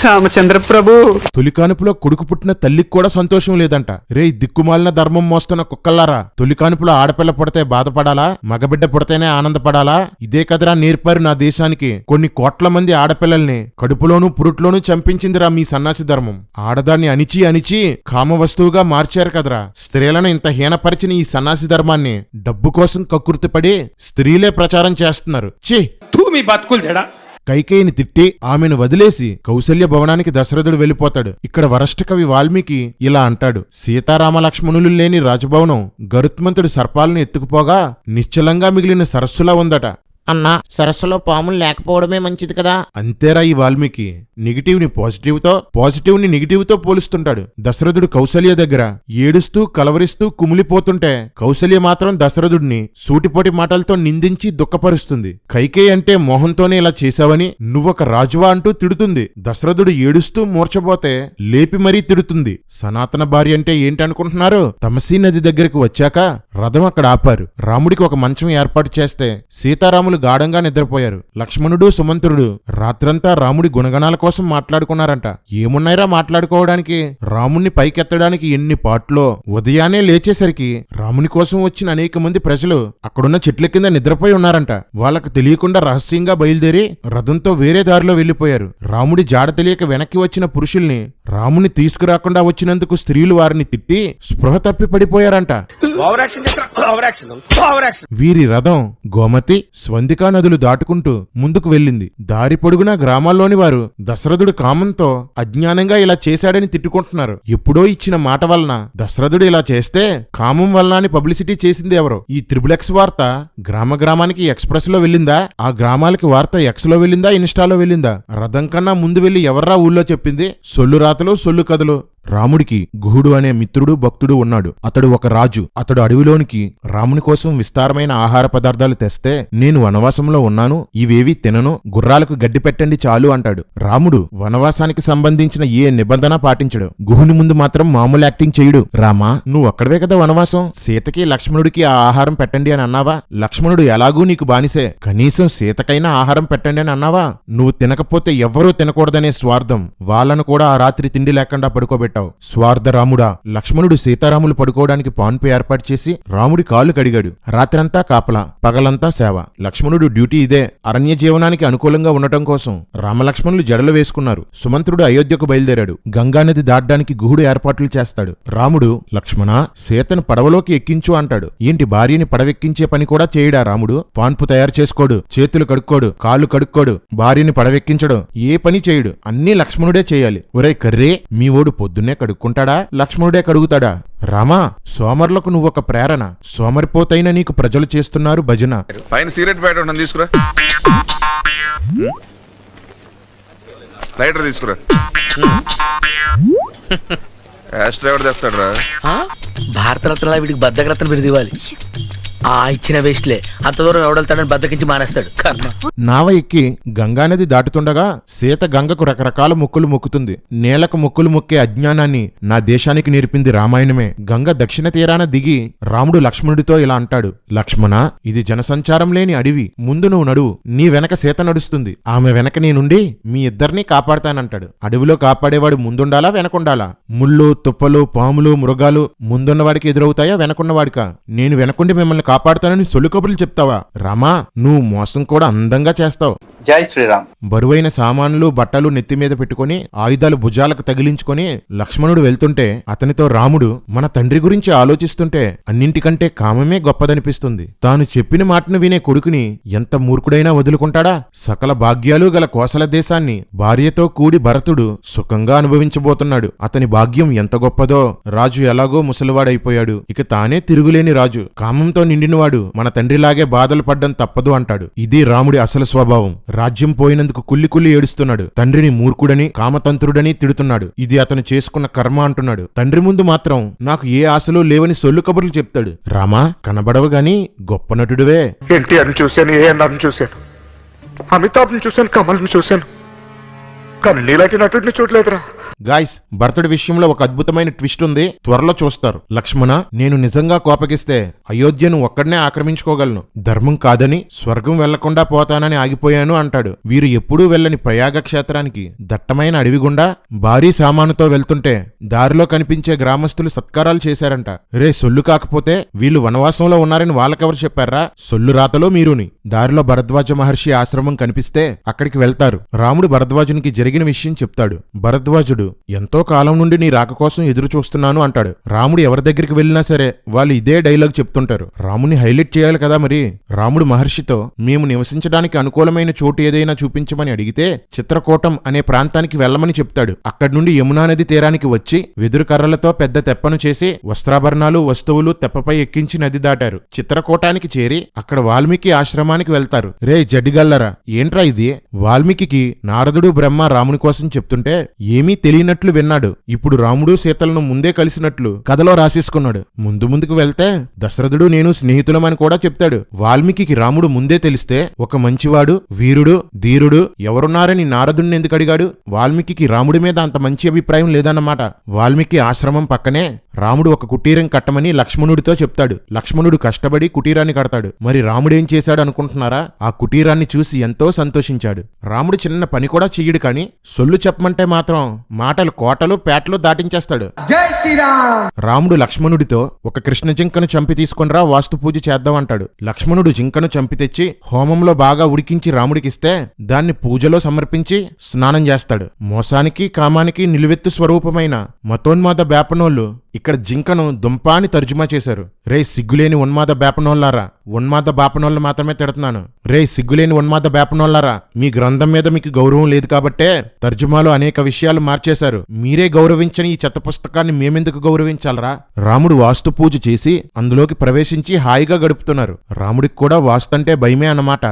రామచంద్ర ప్రభు. తొలికానుపులో కొడుకు పుట్టిన తల్లికి కూడా సంతోషం లేదంట. రే దిక్కుమాలిన ధర్మం మోస్తున్న కుక్కల్లారా, తొలికానుపులో ఆడపిల్ల పుడితే బాధపడాలా, మగబిడ్డ పుడితేనే ఆనందపడాలా? ఇదే కదరా నేర్పారు నా దేశానికి. కొన్ని కోట్ల మంది ఆడపిల్లల్ని కడుపులోనూ పురుట్లోనూ చంపించిందిరా మీ సన్నాసి ధర్మం. ఆడదాన్ని అణిచి అణిచి కామ వస్తువుగా మార్చారు కదరా. స్త్రీలను ఇంత హీనపరిచిన ఈ సన్నాసి ధర్మాన్ని డబ్బు కోసం కక్కుర్తిపడి స్త్రీలే ప్రచారం చేస్తున్నారు. ఛీ! మీ బతుకులు చెడా. కైకేయిని తిట్టి ఆమెను వదిలేసి కౌసల్య భవనానికి దశరథుడు వెళ్లిపోతాడు. ఇక్కడ వరష్ఠ కవి వాల్మీకి ఇలా అంటాడు. సీతారామ లక్ష్మణులు లేని రాజభవనం గరుత్మంతుడి సర్పాలను ఎత్తుకుపోగా నిశ్చలంగా మిగిలిన సరస్సులా ఉందట. అన్నా సరస్సులో పాములు లేకపోవడమే మంచిది కదా. అంతేరా ఈ వాల్మీకి నెగిటివ్ ని పాజిటివ్ ని నెగిటివ్ తో పోలుస్తుంటాడు. దశరథుడు కౌసల్య దగ్గర ఏడుస్తూ కలవరిస్తూ కుమిలిపోతుంటే కౌసల్య మాత్రం దశరథుడిని సూటిపోటి మాటలతో నిందించి దుఃఖపరుస్తుంది. కైకేయి అంటే మోహంతోనే ఇలా చేశావని నువ్వొక రాజువా అంటూ తిడుతుంది. దశరథుడు ఏడుస్తూ మూర్చబోతే లేపి మరీ తిడుతుంది. సనాతన భార్య అంటే ఏంటనుకుంటున్నారు? తమసీ నది దగ్గరకు వచ్చాక రథం అక్కడ ఆపారు. రాముడికి ఒక మంచం ఏర్పాటు చేస్తే సీతారాములు గాఢంగా నిద్రపోయారు. లక్ష్మణుడు సుమంత్రుడు రాత్రంతా రాముడి గుణగణాల కోసం మాట్లాడుకున్నారంట. ఏమున్నాయిరా మాట్లాడుకోవడానికి? రాముణ్ణి పైకెత్తడానికి ఎన్ని పాటలో. ఉదయాన్నే లేచేసరికి రాముని కోసం వచ్చిన అనేక మంది ప్రజలు అక్కడున్న చెట్ల కింద నిద్రపోయి ఉన్నారంట. వాళ్ళకు తెలియకుండా రహస్యంగా బయలుదేరి రథంతో వేరే దారిలో వెళ్లిపోయారు. రాముడి జాడ తెలియక వెనక్కి వచ్చిన పురుషుల్ని రాముని తీసుకురాకుండా వచ్చినందుకు స్త్రీలు వారిని తిట్టి స్పృహ తప్పి పడిపోయారంట. వీరి రథం గోమతి స్వందికా నదులు దాటుకుంటూ ముందుకు వెళ్ళింది. దారి పొడుగునా గ్రామాల్లోని వారు దశరథుడు కామంతో అజ్ఞానంగా ఇలా చేశాడని తిట్టుకుంటున్నారు. ఎప్పుడో ఇచ్చిన మాట వలన దశరథుడు ఇలా చేస్తే కామం వలన అని పబ్లిసిటీ చేసింది ఎవరో? ఈ త్రిబుల్ వార్త గ్రామానికి ఎక్స్ప్రెస్ లో వెళ్ళిందా? ఆ గ్రామాలకి వార్త ఎక్స్ లో వెళ్ళిందా, ఇన్స్టాలో వెళ్ళిందా? రథం కన్నా ముందు వెళ్లి ఎవర్రా ఊళ్ళో చెప్పింది? సొల్లు రాతలు సొల్లు కథలు. రాముడికి గుహుడు అనే మిత్రుడు భక్తుడు ఉన్నాడు. అతడు ఒక రాజు. అతడు అడవిలోనికి రాముని కోసం విస్తారమైన ఆహార పదార్థాలు తెస్తే నేను వనవాసంలో ఉన్నాను, ఇవేవీ తినను, గుర్రాలకు గడ్డి పెట్టండి చాలు అంటాడు. రాముడు వనవాసానికి సంబంధించిన ఏ నిబంధన పాటించడు. గుహుని ముందు మాత్రం మామూలు యాక్టింగ్ చేయుడు. రామా, నువ్వు అక్కడవే కదా వనవాసం, సీతకి లక్ష్మణుడికి ఆ ఆహారం పెట్టండి అని అన్నావా? లక్ష్మణుడు ఎలాగూ నీకు బానిసే, కనీసం సీతకైనా ఆహారం పెట్టండి అని అన్నావా? నువ్వు తినకపోతే ఎవ్వరూ తినకూడదనే స్వార్థం వాళ్ళను కూడా ఆ రాత్రి తిండి లేకుండా పడుకోబెట్టావు. స్వార్థ రాముడా. లక్ష్మణుడు సీతారాములు పడుకోవడానికి పాన్పు ఏర్పాటు చేసి రాముడి కాళ్ళు కడిగాడు. రాత్రంతా కాపలా, పగలంతా సేవ. లక్ష్మణుడు డ్యూటీ ఇదే. అరణ్య జీవనానికి అనుకూలంగా ఉండటం కోసం రామలక్ష్మణులు జడలు వేసుకున్నారు. సుమంత్రుడు అయోధ్యకు బయలుదేరాడు. గంగానది దాటడానికి గుహుడు ఏర్పాట్లు చేస్తాడు. రాముడు లక్ష్మణ సీతను పడవలోకి ఎక్కించు అంటాడు. ఏంటి భార్యని పడవెక్కించే పని కూడా చేయడా రాముడు? పాన్పు తయారు చేసుకోడు, చేతులు కడుక్కోడు, కాళ్ళు కడుక్కోడు, భార్యని పడవెక్కించడు, ఏ పని చేయుడు. అన్నీ లక్ష్మణుడే చేయాలి. ఒరే కర్రే, మీ ఓడు పొద్దున్నే కడుక్కుంటాడా, లక్ష్మణుడే కడుగుతాడా? రామా, సోమరులకు నువ్వొక ప్రేరణ. సోమరిపోతైన నీకు ప్రజలు చేస్తున్నారు భజన. పైన సిగరెట్ బయట ఉండని తీసుకురా, లైటర్ తీసుకురా. యాష్ డ్రైవర్ తెస్తాడు రా. భారతరత్న వీడికి బద్దకరత్న బిరుదు ఇవ్వాలి. ఆ ఇచ్చిన వేస్ట్లే అంత దూరం ఎవడెళ్తాడని బద్దకించి మానేస్తాడు. కర్మ. నావ ఎక్కి గంగానది దాటుతుండగా సీత గంగకు రకరకాల మొక్కులు మొక్కుతుంది. నేలకు మొక్కులు మొక్కే అజ్ఞానాన్ని నా దేశానికి నేర్పింది రామాయణమే. గంగ దక్షిణ తీరాన దిగి రాముడు లక్ష్మణుడితో ఇలా అంటాడు. లక్ష్మణ, ఇది జనసంచారం లేని అడవి. ముందు నువ్వు నడువు, నీ వెనక సీత నడుస్తుంది. ఆమె వెనక నేనుండి మీ ఇద్దరినీ కాపాడతానంటాడు. అడవిలో కాపాడేవాడు ముందుండాలా వెనకుండాలా? ముళ్ళు తుప్పలు పాములు మృగాలు ముందున్నవాడికి ఎదురవుతాయా వెనకున్నవాడికా? నేను వెనకుండి మిమ్మల్ని కాపాడుతానని సొల్లు కబుర్లు చెప్తావా? రామా, నువ్వు మోసం కూడా అందంగా చేస్తావు. జై శ్రీరామ్. బరువైన సామాన్లు బట్టలు నెత్తిమీద పెట్టుకుని ఆయుధాలు భుజాలకు తగిలించుకొని లక్ష్మణుడు వెళ్తుంటే అతనితో రాముడు మన తండ్రి గురించి ఆలోచిస్తుంటే అన్నింటికంటే కామమే గొప్పదనిపిస్తుంది. తాను చెప్పిన మాటను వినే కొడుకుని ఎంత మూర్ఖుడైనా వదులుకుంటాడా? సకల భాగ్యాలు గల కోసల దేశాన్ని భార్యతో కూడి భరతుడు సుఖంగా అనుభవించబోతున్నాడు. అతని భాగ్యం ఎంత గొప్పదో. రాజు ఎలాగో ముసలివాడైపోయాడు. ఇక తానే తిరుగులేని రాజు. కామంతో నిండినవాడు మన తండ్రిలాగే బాధలు పడ్డం తప్పదు అంటాడు. ఇది రాముడి అసలు స్వభావం. రాజ్యం పోయినందుకు కుల్లి ఏడుస్తున్నాడు. తండ్రిని మూర్ఖుడని కామతంత్రుడని తిడుతున్నాడు. ఇది అతను చేసుకున్న కర్మ అంటున్నాడు. తండ్రి ముందు మాత్రం నాకు ఏ ఆశలు లేవని సొల్లు కబుర్లు చెప్తాడు. రామా, కనబడవు గాని గొప్ప నటుడివే. ఎన్టీఆర్ని చూశాను, ఏఎన్ఆర్ని చూశాను, అమితాబ్ని చూశాను, కమల్ని చూశాను, కానీ నీలాంటి నటుడిని చూడలేదురా. గాయ్స్, భరతుడి విషయంలో ఒక అద్భుతమైన ట్విస్ట్ ఉంది, త్వరలో చూస్తారు. లక్ష్మణ, నేను నిజంగా కోపగిస్తే అయోధ్యను ఒక్కడనే ఆక్రమించుకోగలను. ధర్మం కాదని స్వర్గం వెళ్లకుండా పోతానని ఆగిపోయాను అంటాడు. వీరు ఎప్పుడూ వెళ్ళని ప్రయాగ క్షేత్రానికి దట్టమైన అడవి గుండా భారీ సామానుతో వెళ్తుంటే దారిలో కనిపించే గ్రామస్తులు సత్కారాలు చేశారంట. రే సొల్లు కాకపోతే వీళ్ళు వనవాసంలో ఉన్నారని వాళ్ళకెవరు చెప్పారా? సొల్లు రాతలో మీరుని. దారిలో భరద్వాజ మహర్షి ఆశ్రమం కనిపిస్తే అక్కడికి వెళ్తారు. రాముడు భరద్వాజునికి జరిగిన విషయం చెప్తాడు. భరద్వాజుడు ఎంతో కాలం నుండి నీ రాక కోసం ఎదురు చూస్తున్నాను అంటాడు. రాముడు ఎవరి దగ్గరికి వెళ్ళినా సరే వాళ్ళు ఇదే డైలాగ్ చెప్తుంటారు. రాముని హైలైట్ చేయాలి కదా మరి. రాముడు మహర్షితో మేము నివసించడానికి అనుకూలమైన చోటు ఏదైనా చూపించమని అడిగితే చిత్రకూటం అనే ప్రాంతానికి వెళ్లమని చెప్తాడు. అక్కడి నుండి యమునా నది తీరానికి వచ్చి వెదురు కర్రలతో పెద్ద తెప్పను చేసి వస్త్రాభరణాలు వస్తువులు తెప్పపై ఎక్కించి నది దాటారు. చిత్రకూటానికి చేరి అక్కడ వాల్మీకి ఆశ్రమాన్ని వనానికి వెళ్తారు. రే జడ్డిగల్లరా, ఏంట్రా ఇది? వాల్మీకి నారదుడు బ్రహ్మ రాముని కోసం చెప్తుంటే ఏమీ తెలియనట్లు విన్నాడు. ఇప్పుడు రాముడు సీతలను ముందే కలిసినట్లు కథలో రాసేసుకున్నాడు. ముందుకు వెళ్తే దశరథుడు నేను స్నేహితులమని కూడా చెప్తాడు. వాల్మీకి రాముడు ముందే తెలిస్తే ఒక మంచివాడు, వీరుడు, ధీరుడు ఎవరున్నారని నారదుడిని ఎందుకు అడిగాడు? వాల్మీకి రాముడి మీద అంత మంచి అభిప్రాయం లేదన్నమాట. వాల్మీకి ఆశ్రమం పక్కనే రాముడు ఒక కుటీరం కట్టమని లక్ష్మణుడితో చెప్తాడు. లక్ష్మణుడు కష్టపడి కుటీరాన్ని కడతాడు. మరి రాముడేం చేశాడు అనుకుంటున్నారా? ఆ కుటీరాన్ని చూసి ఎంతో సంతోషించాడు. రాముడు చిన్న పని కూడా చెయ్యడు, కానీ సొల్లు చెప్పమంటే మాత్రం మాటలు కోటలు పేటలు దాటించేస్తాడు. రాముడు లక్ష్మణుడితో ఒక కృష్ణ జింకను చంపి తీసుకునిరా, వాస్తు పూజ చేద్దాం అంటాడు. లక్ష్మణుడు జింకను చంపి తెచ్చి హోమంలో బాగా ఉడికించి రాముడికిస్తే దాన్ని పూజలో సమర్పించి స్నానం చేస్తాడు. మోసానికి కామానికి నిలువెత్తు స్వరూపమైన మతోన్మాద బేపనోళ్ళు ఇక్కడ జింకను దుంపా అని తర్జుమా చేశారు. రే సిగ్గులేని ఉన్మాద బేపనోళ్ళారా, ఉన్మాద బాపనోళ్ళు మాత్రమే తిడుతున్నాను. రే సిగ్గులేని ఉన్మాద బేపనోళ్ళారా, మీ గ్రంథం మీద మీకు గౌరవం లేదు కాబట్టే తర్జుమాలో అనేక విషయాలు మార్చేశారు. మీరే గౌరవించని ఈ చెత్త పుస్తకాన్ని మేమెందుకు గౌరవించాలరా? రాముడు వాస్తు పూజ చేసి అందులోకి ప్రవేశించి హాయిగా గడుపుతున్నారు. రాముడికి కూడా వాస్తు అంటే భయమే అన్నమాట.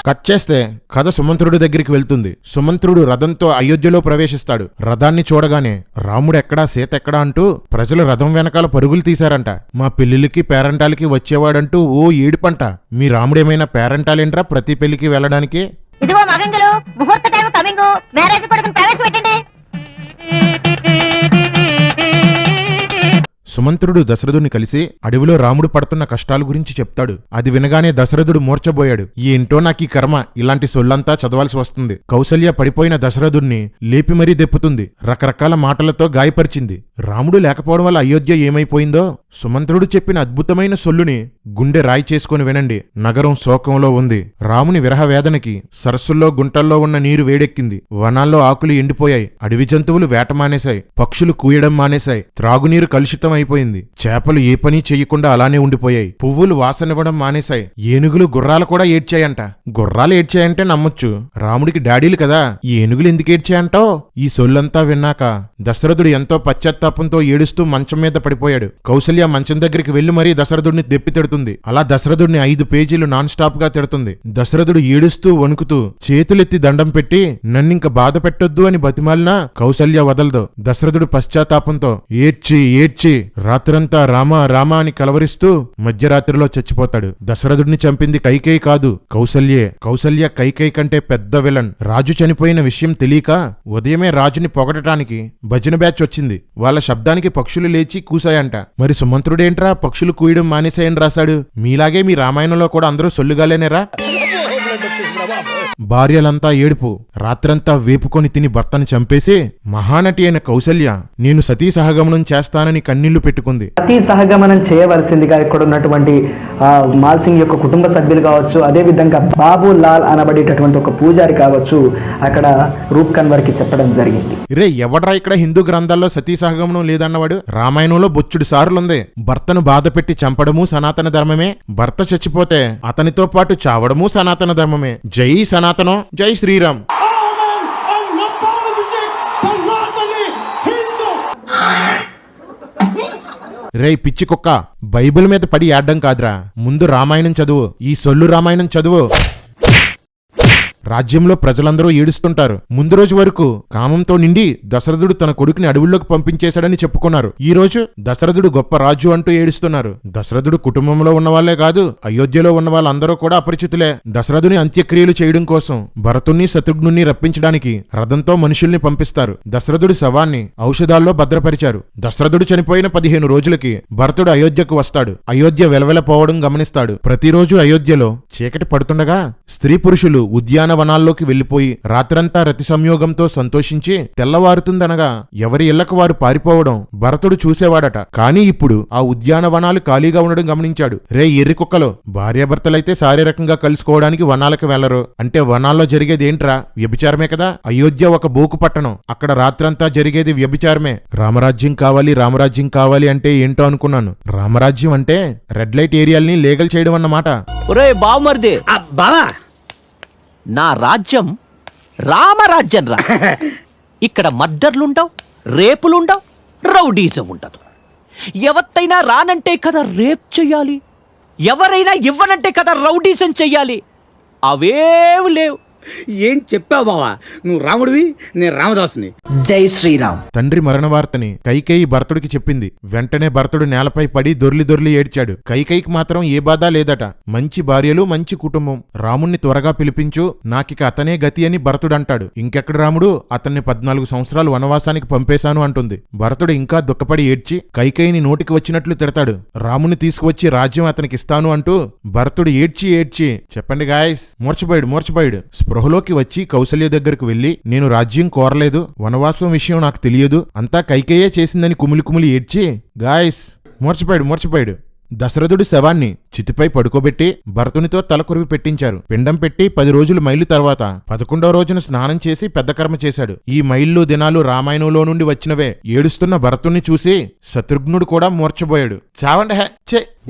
కట్ చేస్తే కథ సుమంత్రుడి దగ్గరికి వెళ్తుంది. సుమంత్రుడు రథంతో అయోధ్యలో ప్రవేశిస్తాడు. రథాన్ని చూడగానే రాముడు ఎక్కడా సీత ఎక్కడా అంటూ ప్రజలు రథం వెనకాల పరుగులు తీశారంట. మా పెళ్లిళ్ళకి పేరంటాలకి వచ్చేవాడంటూ ఓ ఏడుపంట. మీ రాముడేమైనా పేరంటాలేంట్రా ప్రతి పెళ్లికి వెళ్ళడానికి? ఇదిగో మగంగులు, ముహూర్త టైం కమింగ్, మ్యారేజ్ పడుకుని ప్రవేశపెట్టండి. సుమంత్రుడు దశరథుని కలిసి అడవిలో రాముడు పడుతున్న కష్టాల గురించి చెప్తాడు. అది వినగానే దశరథుడు మూర్ఛబోయాడు. ఏంటో నాకీ కర్మ, ఇలాంటి సొల్లంతా చదవాల్సి వస్తుంది. కౌసల్య పడిపోయిన దశరథుణ్ణి లేపి మరీ దెప్పుతుంది. రకరకాల మాటలతో గాయపరిచింది. రాముడు లేకపోవడం వల్ల అయోధ్య ఏమైపోయిందో సుమంత్రుడు చెప్పిన అద్భుతమైన సొల్లుని గుండె రాయి చేసుకుని వినండి. నగరం శోకంలో ఉంది. రాముని విరహ వేదనకి సరస్సుల్లో గుంటల్లో ఉన్న నీరు వేడెక్కింది. వనాల్లో ఆకులు ఎండిపోయాయి. అడవి జంతువులు వేట మానేశాయి. పక్షులు కూయడం మానేశాయి. త్రాగునీరు కలుషితం అయిపోయింది. చేపలు ఏ పని చెయ్యకుండా అలానే ఉండిపోయాయి. పువ్వులు వాసనివ్వడం మానేశాయి. ఏనుగులు గుర్రాలు కూడా ఏడ్చాయంట. గుర్రాలు ఏడ్చాయంటే నమ్మొచ్చు, రాముడికి డాడీలు కదా. ఈ ఏనుగులు ఎందుకు ఏడ్చాయంటావు? ఈ సొల్లంతా విన్నాక దశరథుడు ఎంతో పశ్చాత్తాపంతో ఏడుస్తూ మంచం మీద పడిపోయాడు. కౌసల్య మంచం దగ్గరికి వెళ్లి మరీ దశరథుడిని దెప్పి తిడుతుంది. అలా దశరథుడిని 5 పేజీలు నాన్ స్టాప్ గా తిడుతుంది. దశరథుడు ఏడుస్తూ వణుకుతూ చేతులెత్తి దండం పెట్టి నన్నింక బాధ పెట్టొద్దు అని బతిమాలినా కౌసల్య వదలదు. దశరథుడు పశ్చాత్తాపంతో ఏడ్చి ఏడ్చి రాత్రంతా రామా రామా అని కలవరిస్తూ మధ్యరాత్రిలో చచ్చిపోతాడు. దశరథుడిని చంపింది కైకేయి కాదు, కౌసల్యే. కౌసల్య కైకేయి కంటే పెద్ద విలన్. రాజు చనిపోయిన విషయం తెలియక ఉదయమే రాజుని పొగడటానికి భజన బ్యాచ్ వచ్చింది. వాళ్ళ శబ్దానికి పక్షులు లేచి కూసాయంట. మరి సుమంత్రుడేంట్రా పక్షులు కూయడం మానేసాయని రాశాడు? మీలాగే మీ రామాయణంలో కూడా అందరూ సొల్లుగాలేనేరా? భార్యలంతా ఏడుపు. రాత్రంతా వేపుకొని తిని భర్తను చంపేసి మహానటి అయిన కౌసల్య నేను సతీ సహగమనం చేస్తానని కన్నీళ్లు పెట్టుకుంది. సతీ సహగమనం చేయవలసిందిగా ఇక్కడ ఉన్నటువంటి మాల్ సింగ్ యొక్క కుటుంబ సభ్యులు కావచ్చు, అదే విధంగా బాబు లాల్ అనబడేటటువంటి ఒక పూజారి కావచ్చు, అక్కడ రూప్ కన్వర్కి చెప్పడం జరిగింది. రే ఎవడ్రా ఇక్కడ హిందూ గ్రంథాల్లో సతీ సహగమనం లేదన్నవాడు? రామాయణంలో బొచ్చుడు సార్లుంది. భర్తను బాధ పెట్టి చంపడము సనాతన ధర్మమే. భర్త చచ్చిపోతే అతనితో పాటు చావడము సనాతన ధర్మమే. జై సనాతనం, జై శ్రీరామ్. రే పిచ్చి కుక్క, బైబిల్ మీద పడి ఏడ్డం కాదురా, ముందు రామాయణం చదువు. ఈ సొల్లు రామాయణం చదువు. రాజ్యంలో ప్రజలందరూ ఏడుస్తుంటారు. ముందు రోజు వరకు కామంతో నిండి దశరథుడు తన కొడుకుని అడవుల్లోకి పంపించేశాడని చెప్పుకున్నారు. ఈ రోజు దశరథుడు గొప్ప రాజు అంటూ ఏడుస్తున్నారు. దశరథుడు కుటుంబంలో ఉన్న వాళ్లే కాదు, అయోధ్యలో ఉన్న వాళ్ళందరూ కూడా అపరిచితులే. దశరథుని అంత్యక్రియలు చేయడం కోసం భరతుణ్ణి శత్రుఘ్నుణ్ణి రప్పించడానికి రథంతో మనుషుల్ని పంపిస్తారు. దశరథుడి శవాన్ని ఔషధాల్లో భద్రపరిచారు. దశరథుడు చనిపోయిన 15 రోజులకి భరతుడు అయోధ్యకు వస్తాడు. అయోధ్య వెలవెలపోవడం గమనిస్తాడు. ప్రతిరోజు అయోధ్యలో చీకటి పడుతుండగా స్త్రీ పురుషులు ఉద్యాన వనాల్లోకి వెళ్లిపోయి రాత్రంతా రతి సంయోగంతో సంతోషించి తెల్లవారుతుందనగా ఎవరి ఇళ్లకు వారు పారిపోవడం భరతుడు చూసేవాడట. కాని ఇప్పుడు ఆ ఉద్యానవనాలు ఖాళీగా ఉండడం గమనించాడు. రే ఎర్రి కుక్కలో, భార్యాభర్తలైతే శారీరకంగా కలుసుకోవడానికి వనాలకు వెళ్లరు అంటే వనాల్లో జరిగేది ఏంట్రా? వ్యభిచారమే కదా. అయోధ్య ఒక బోకు పట్టణం, అక్కడ రాత్రంతా జరిగేది వ్యభిచారమే. రామరాజ్యం కావాలి రామరాజ్యం కావాలి అంటే ఏంటో అనుకున్నాను. రామరాజ్యం అంటే రెడ్ లైట్ ఏరియాల్ని లీగల్ చేయడం అన్నమాట. ఒరే బావమర్ది, బావా నా రాజ్యం రామరాజ్యం రా. ఇక్కడ మర్డర్లుండవు, రేపులుండవు, రౌడీజం ఉండదు. ఎవత్తైనా రానంటే కదా రేప్ చెయ్యాలి, ఎవరైనా ఇవ్వనంటే కదా రౌడీసం చెయ్యాలి. అవేవి లేవు. ఏం చెప్పావు బావా, నువ్వు రాముడివి, నేను రామదాసుని. జై శ్రీరామ్. తండ్రి మరణ వార్తని కైకేయి భరతుడికి చెప్పింది. వెంటనే భరతుడు నేలపై పడి దొర్లి ఏడ్చాడు. కైకేయికి మాత్రం ఏ బాధ లేదట. మంచి భార్యలు, మంచి కుటుంబం. రాముణ్ణి త్వరగా పిలిపించు, నాకిక అతనే గతి అని భరతుడు అంటాడు. ఇంకెక్కడ రాముడు, అతన్ని 14 సంవత్సరాలు వనవాసానికి పంపేశాను అంటుంది. భరతుడు ఇంకా దుఃఖపడి ఏడ్చి కైకేయిని నోటికి వచ్చినట్లు తిడతాడు. రాముని తీసుకువచ్చి రాజ్యం అతనికి ఇస్తాను అంటూ భరతుడు ఏడ్చి చెప్పండి గాయస్, మూర్చపోయాడు. స్పృహలోకి వచ్చి కౌసల్య దగ్గరకు వెళ్లి, నేను రాజ్యం కోరలేదు, వనవాసం విషయం నాకు తెలియదు, అంతా కైకేయే చేసిందని కుమిలి ఏడ్చి, గాయస్ మూర్చపోయాడు. దశరథుడి శవాన్ని చితిపై పడుకోబెట్టి భరతునితో తలకొరివి పెట్టించారు. పిండం పెట్టి 10 రోజులు మైలు తర్వాత 11వ రోజున స్నానం చేసి పెద్ద కర్మ చేశాడు. ఈ మైళ్ళు దినాలు రామాయణంలో నుండి వచ్చినవే. ఏడుస్తున్న భరతుణ్ణి చూసి శత్రుఘ్నుడు కూడా మూర్చబోయాడు. చావండి హే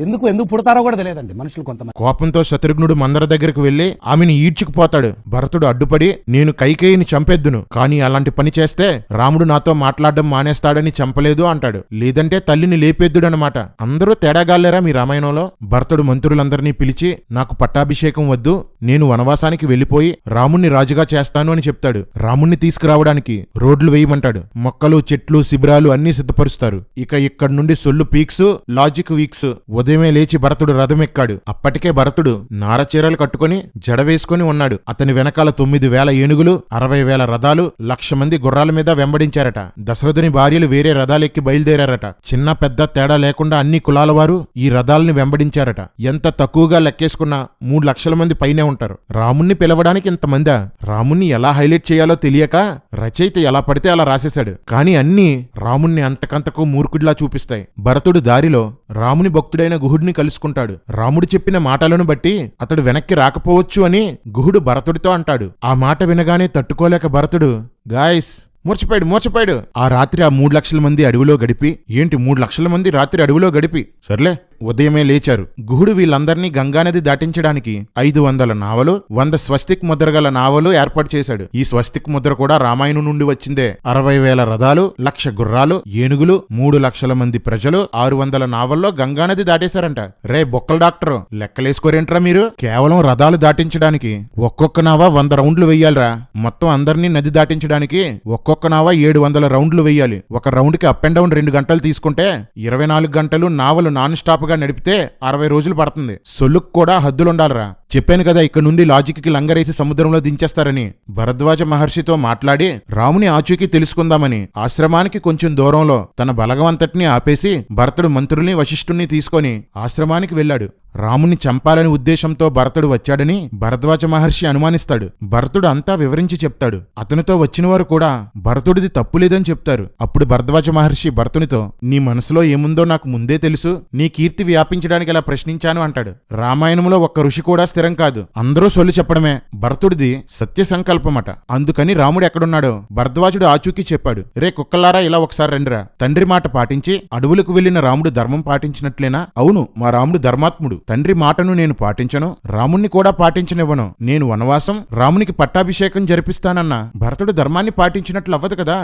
ఎందుకు పుడతారో కూడా తెలియదండి మనుషులు కొంతమంది. కోపంతో శత్రుఘ్నుడు మందర దగ్గరకు వెళ్లి ఆమెను ఈడ్చుకుపోతాడు. భరతుడు అడ్డుపడి, నేను కైకేయిని చంపేద్దును, కానీ అలాంటి పని చేస్తే రాముడు నాతో మాట్లాడడం మానేస్తాడని చంపలేదు అంటాడు. లేదంటే తల్లిని లేపేద్దుడనమాట. అందరూ తేడాగాలేరా మీ రామాయణంలో? భరతుడు మంత్రులందరినీ పిలిచి, నాకు పట్టాభిషేకం వద్దు, నేను వనవాసానికి వెళ్లిపోయి రాముణ్ణి రాజుగా చేస్తాను అని చెప్తాడు. రాముణ్ణి తీసుకురావడానికి రోడ్లు వేయమంటాడు. మొక్కలు, చెట్లు, శిబిరాలు అన్నీ సిద్ధపరుస్తారు. ఇక ఇక్కడి నుండి సొల్లు పీక్స్, లాజిక్ వీక్స్. ఉదయమే లేచి భరతుడు రథమెక్కాడు. అప్పటికే భరతుడు నారచీరలు కట్టుకుని జడ వేసుకుని ఉన్నాడు. అతని వెనకాల 9,000 ఏనుగులు, 60,000 రథాలు, 1,00,000 మంది గుర్రాల మీద వెంబడించారట. దశరథుని భార్యలు వేరే రథాలెక్కి బయలుదేరారట. చిన్న పెద్ద తేడా లేకుండా అన్ని కులాల వారు ఈ రథాలని వెంబడించారట. ఎంత తక్కువగా లెక్కేసుకున్నా 3 లక్షల మంది పైనే ఉంటారు. రాముణ్ణి పిలవడానికి ఇంతమందా? రాముణ్ణి ఎలా హైలైట్ చేయాలో తెలియక రచయిత ఎలా పడితే అలా రాసేశాడు. కానీ అన్నీ రాముణ్ణి అంతకంతకు మూర్ఖుడిలా చూపిస్తాయి. భరతుడు దారిలో రాముని భక్తుడైన గుహుడిని కలుసుకుంటాడు. రాముడు చెప్పిన మాటలను బట్టి అతడు వెనక్కి రాకపోవచ్చు అని గుహుడు భరతుడితో అంటాడు. ఆ మాట వినగానే తట్టుకోలేక భరతుడు, గాయస్ మూర్చపోయాడు. ఆ రాత్రి ఆ 3 లక్షల మంది అడవిలో గడిపి, ఏంటి 3 లక్షల మంది రాత్రి అడవిలో గడిపి, సర్లే ఉదయమే లేచారు. గుహుడు వీళ్ళందర్నీ గంగానది దాటించడానికి 500 నావలు, 100 స్వస్తిక్ ముద్రగల నావలు ఏర్పాటు చేశాడు. ఈ స్వస్తిక్ ముద్ర కూడా రామాయణం నుండి వచ్చిందే. 60,000 రథాలు, 1,00,000 గుర్రాలు, ఏనుగులు, 3 లక్షల మంది ప్రజలు 600 నావల్లో గంగానది దాటేశారంట. రే బొక్కల డాక్టర్, లెక్కలేసుకోరేంట్రా మీరు? కేవలం రథాలు దాటించడానికి ఒక్కొక్క నావ 100 రౌండ్లు వెయ్యాలిరా. మొత్తం అందరినీ నది దాటించడానికి ఒక్కొక్క నావ 700 రౌండ్లు వెయ్యాలి. ఒక రౌండ్ కి అప్ అండ్ డౌన్ 2 గంటలు తీసుకుంటే 24 గంటలు నావలు నాన్ స్టాప్ గా నడిపితే 60 రోజులు పడుతుంది. సొల్లుకు కూడా హద్దులుండాలరా. చెప్పాను కదా ఇక్కడ నుండి లాజిక్ కి లంగరేసి సముద్రంలో దించేస్తారని. భరద్వాజ మహర్షితో మాట్లాడి రాముని ఆచూకీ తెలుసుకుందామని ఆశ్రమానికి కొంచెం దూరంలో తన బలగవంతటిని ఆపేసి భరతుడు మంత్రుల్ని, వశిష్ఠుణ్ణి తీసుకొని ఆశ్రమానికి వెళ్ళాడు. రాముని చంపాలని ఉద్దేశంతో భరతుడు వచ్చాడని భరద్వాజ మహర్షి అనుమానిస్తాడు. భరతుడు అంతా వివరించి చెప్తాడు. అతనితో వచ్చిన వారు కూడా భరతుడిది తప్పు లేదని చెప్తారు. అప్పుడు భరద్వాజ మహర్షి భరతునితో, నీ మనసులో ఏముందో నాకు ముందే తెలుసు, నీ కీర్తి వ్యాపించడానికి ఇలా ప్రశ్నించాను అంటాడు. రామాయణంలో ఒక్క ఋషి కూడా స్థిరం కాదు, అందరూ సొల్లు చెప్పడమే. భరతుడిది సత్య సంకల్పమట. అందుకని రాముడు ఎక్కడున్నాడో భరద్వాజుడు ఆచూకీ చెప్పాడు. రే కుక్కలారా, ఇలా ఒకసారి రండిరా. తండ్రి మాట పాటించి అడవులకు వెళ్లిన రాముడు ధర్మం పాటించినట్లేనా? అవును, మా రాముడు ధర్మాత్ముడు. తండ్రి మాటను నేను పాటించను, రాముణ్ణి కూడా పాటించనివ్వను. నేను వనవాసం, రామునికి పట్టాభిషేకం జరిపిస్తానన్నా భరతుడు ధర్మాన్ని పాటించినట్లు అవ్వదు కదా.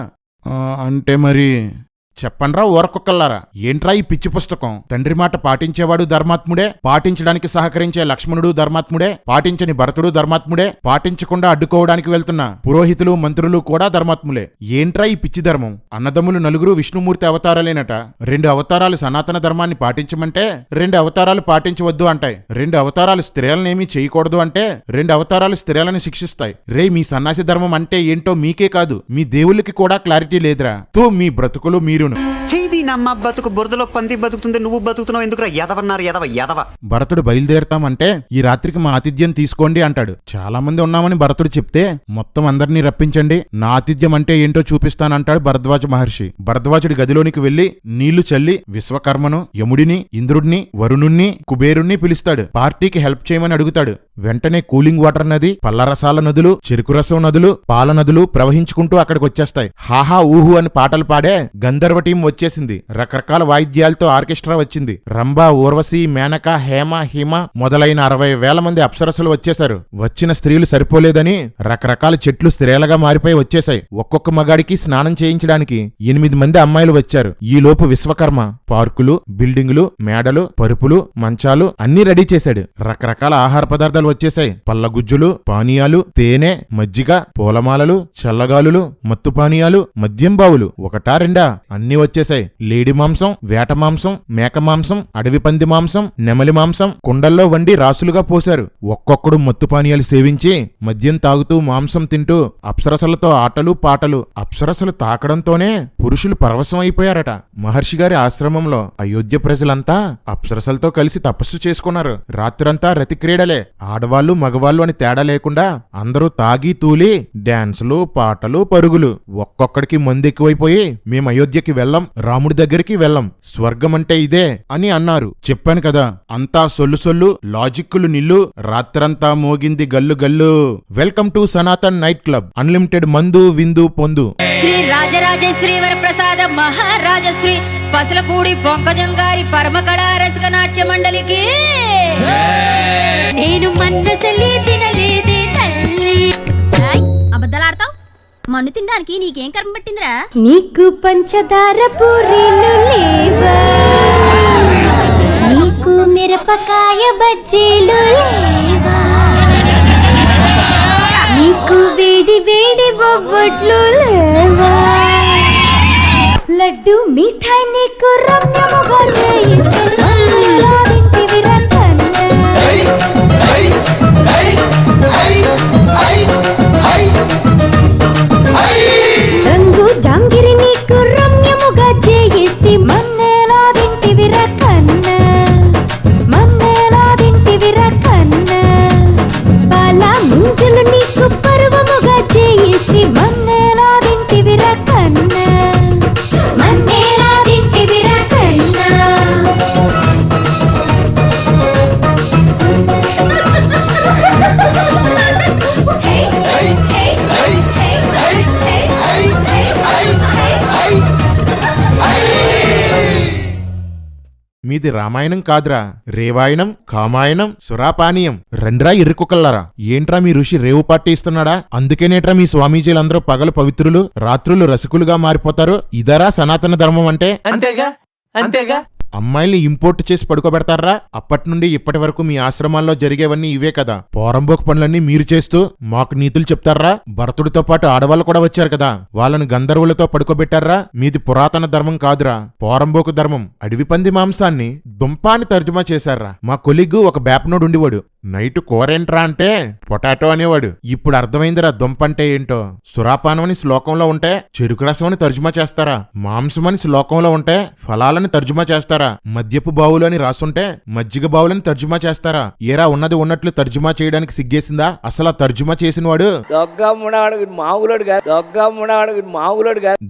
అంటే మరి చెప్పండ్రా ఓరకొక్కల్లారా, ఏంట్రా ఈ పిచ్చి పుస్తకం? తండ్రి మాట పాటించేవాడు ధర్మాత్ముడే, పాటించడానికి సహకరించే లక్ష్మణుడు ధర్మాత్ముడే, పాటించని భరతుడు ధర్మాత్ముడే, పాటించకుండా అడ్డుకోవడానికి వెళ్తున్న పురోహితులు, మంత్రులు కూడా ధర్మాత్ములే. ఏంట్రా ఈ పిచ్చి ధర్మం? అన్నదమ్ములు 4 విష్ణుమూర్తి అవతారాలేనట. 2 అవతారాలు సనాతన ధర్మాన్ని పాటించమంటే 2 అవతారాలు పాటించవద్దు అంటాయి. 2 అవతారాలు స్త్రీలనేమీ చేయకూడదు అంటే 2 అవతారాలు స్త్రీలను శిక్షిస్తాయి. రే, మీ సన్యాసి ధర్మం అంటే ఏంటో మీకే కాదు మీ దేవుళ్ళకి కూడా క్లారిటీ లేదురా. తో మీ బ్రతుకులు మీరు చేది నమ్మ బతుకు బురదలో పంది బతుకుతుంది, నువ్వు బతుకుతున్నావు ఎందుకురా? ఎదవన్నారు ఎదవ. భరతుడు బయలుదేరతామంటే ఈ రాత్రికి మా ఆతిథ్యం తీసుకోండి అంటాడు. చాలా మంది ఉన్నామని భరతుడు చెప్తే మొత్తం అందరినీ రప్పించండి, నా ఆతిథ్యం అంటే ఏంటో చూపిస్తానంటాడు భరద్వాజ మహర్షి. భరద్వాజుడి గదిలోనికి వెళ్లి నీళ్లు చల్లి విశ్వకర్మను, యముడిని, ఇంద్రుడిని, వరుణుణ్ణి, కుబేరుణ్ణి పిలుస్తాడు. పార్టీకి హెల్ప్ చేయమని అడుగుతాడు. వెంటనే కూలింగ్ వాటర్ నది, పల్లరసాల నదులు, చెరుకు రసం నదులు, పాల నదులు ప్రవహించుకుంటూ అక్కడికి వచ్చేస్తాయి. హాహా ఊహు అని పాటలు పాడే గంధర్వ టీం వచ్చేసింది. వచ్చింది. రకరకాల వాయిద్యాలతో ఆర్కెస్ట్రా వచ్చింది. రంభ, ఊర్వశి, మేనక, హేమ, హిమ మొదలైన 60,000 మంది అప్సరసలు వచ్చేశారు. వచ్చిన స్త్రీలు సరిపోలేదని రకరకాల చెట్లు స్త్రీలుగా మారిపోయి వచ్చేశాయి. ఒక్కొక్క మగాడికి స్నానం చేయించడానికి 8 మంది అమ్మాయిలు వచ్చారు. ఈలోపు విశ్వకర్మ పార్కులు, బిల్డింగులు, మేడలు, పరుపులు, మంచాలు అన్నీ రెడీ చేశాడు. రకరకాల ఆహార పదార్థాలు వచ్చేశాయి. పళ్ళగుజ్జులు, పానీయాలు, తేనె, మజ్జిగ, పూలమాలలు, చల్లగాలులు, మత్తు పానీయాలు, మద్యం బావులు, ఒకటా రెండా అన్నీ వచ్చేశాయి. లేడి మాంసం, వేట మాంసం, మేక మాంసం, అడవి పంది మాంసం, నెమలి మాంసం కుండల్లో వండి రాసులుగా పోశారు. ఒక్కొక్కడు మత్తు పానీయాలు సేవించి మద్యం తాగుతూ మాంసం తింటూ అప్సరసలతో ఆటలు పాటలు. అప్సరసలు తాకడంతోనే పురుషులు పరవశం అయిపోయారట. మహర్షి గారి ఆశ్రమంలో అయోధ్య ప్రజలంతా అప్సరసలతో కలిసి తపస్సు చేసుకున్నారు. రాత్రంతా రతి క్రీడలే. ఆడవాళ్లు మగవాళ్ళు అని తేడా లేకుండా అందరూ తాగి తూలి డాన్సులు, పాటలు, పరుగులు. ఒక్కొక్కడికి మందు ఎక్కువైపోయి మేము అయోధ్యకి వెళ్ళం, రాముడి దగ్గరికి వెళ్ళం, స్వర్గం అంటే ఇదే అని అన్నారు. చెప్పాను కదా, అంతా సొల్లు సొల్లు, లాజిక్కులు నిల్లు. రాత్రంతా మోగింది గల్లు గల్లు. Welcome to Sanatan night club. Unlimited మందు, విందు, పొందు. శ్రీ రాజరాజేశ్వరి వరప్రసాద మహారాజశ్రీ పసలపూడి పొంకజంగారి పరమకళా రసిక నాట్య మండలికి నేను మన్నసలి తినలేదే తల్లి. అబద్ధాలాడతావు? మన్ను తినడానికి నీకేం కర్మ పట్టిందిరా? నీకు పంచదార పూరీలు లేవా? నీకు మిరపకాయ బజ్జీలు లేవా? నీకు వేడి వేడి బొబ్బట్లు లేవా? లడ్డు మిఠాయి నీకు రమ్యముగా చేయిస్తే రంగు జాంగిరి నీకు రమ్యముగా చేయిస్తే మన్నేలా తింటివి రకన్న, మన్నేలా తింటివి రకన్న. పాల ముంజలు నీకు పర్వముగా చేయిస్తే మన్నేలా తింటివి రకన్న, మన్నేలా తింటివి రకన్న. మీది రామాయణం కాదురా, రేవాయణం, కామాయణం, సురాపానీయం. రండ్రా ఇరుకుకల్లారా. ఏంట్రా మీ ఋషి రేవు పార్టీ ఇస్తున్నాడా? అందుకేనేట్రా మీ స్వామీజీలందరూ పగలు పవిత్రులు, రాత్రులు రసికులుగా మారిపోతారు. ఇదరా సనాతన ధర్మం అంటే? అంతేగా అంతేగా. అమ్మాయిల్ని ఇంపోర్ట్ చేసి పడుకోబెడతారా? అప్పటి నుండి ఇప్పటి వరకు మీ ఆశ్రమాల్లో జరిగేవన్నీ ఇవే కదా. పోరంబోకు పనులన్నీ మీరు చేస్తూ మాకు నీతులు చెప్తారా? భరతుడితో పాటు ఆడవాళ్ళు కూడా వచ్చారు కదా, వాళ్ళని గంధర్వులతో పడుకోబెట్టారా? మీది పురాతన ధర్మం కాదురా, పోరంబోకు ధర్మం. అడవి పంది మాంసాన్ని దుంపాని తర్జుమా చేశారా. మా కొలిగ్గు ఒక బేపనోడు ఉండివాడు. నైట్ కూరేంట్రా అంటే పొటాటో అనేవాడు. ఇప్పుడు అర్థమైందిరా దుంపంటే ఏంటో. సురాపానం అని శ్లోకంలో ఉంటే చెరుకు రసం అని తర్జుమా చేస్తారా? మాంసం అని శ్లోకంలో ఉంటే ఫలాలని తర్జుమా చేస్తారా? మద్యపు బావులు అని రాసుంటే మజ్జిగ బావులని తర్జుమా చేస్తారా? ఏరా ఉన్నది ఉన్నట్లు తర్జుమా చేయడానికి సిగ్గేసిందా? అసలు తర్జుమా చేసినవాడు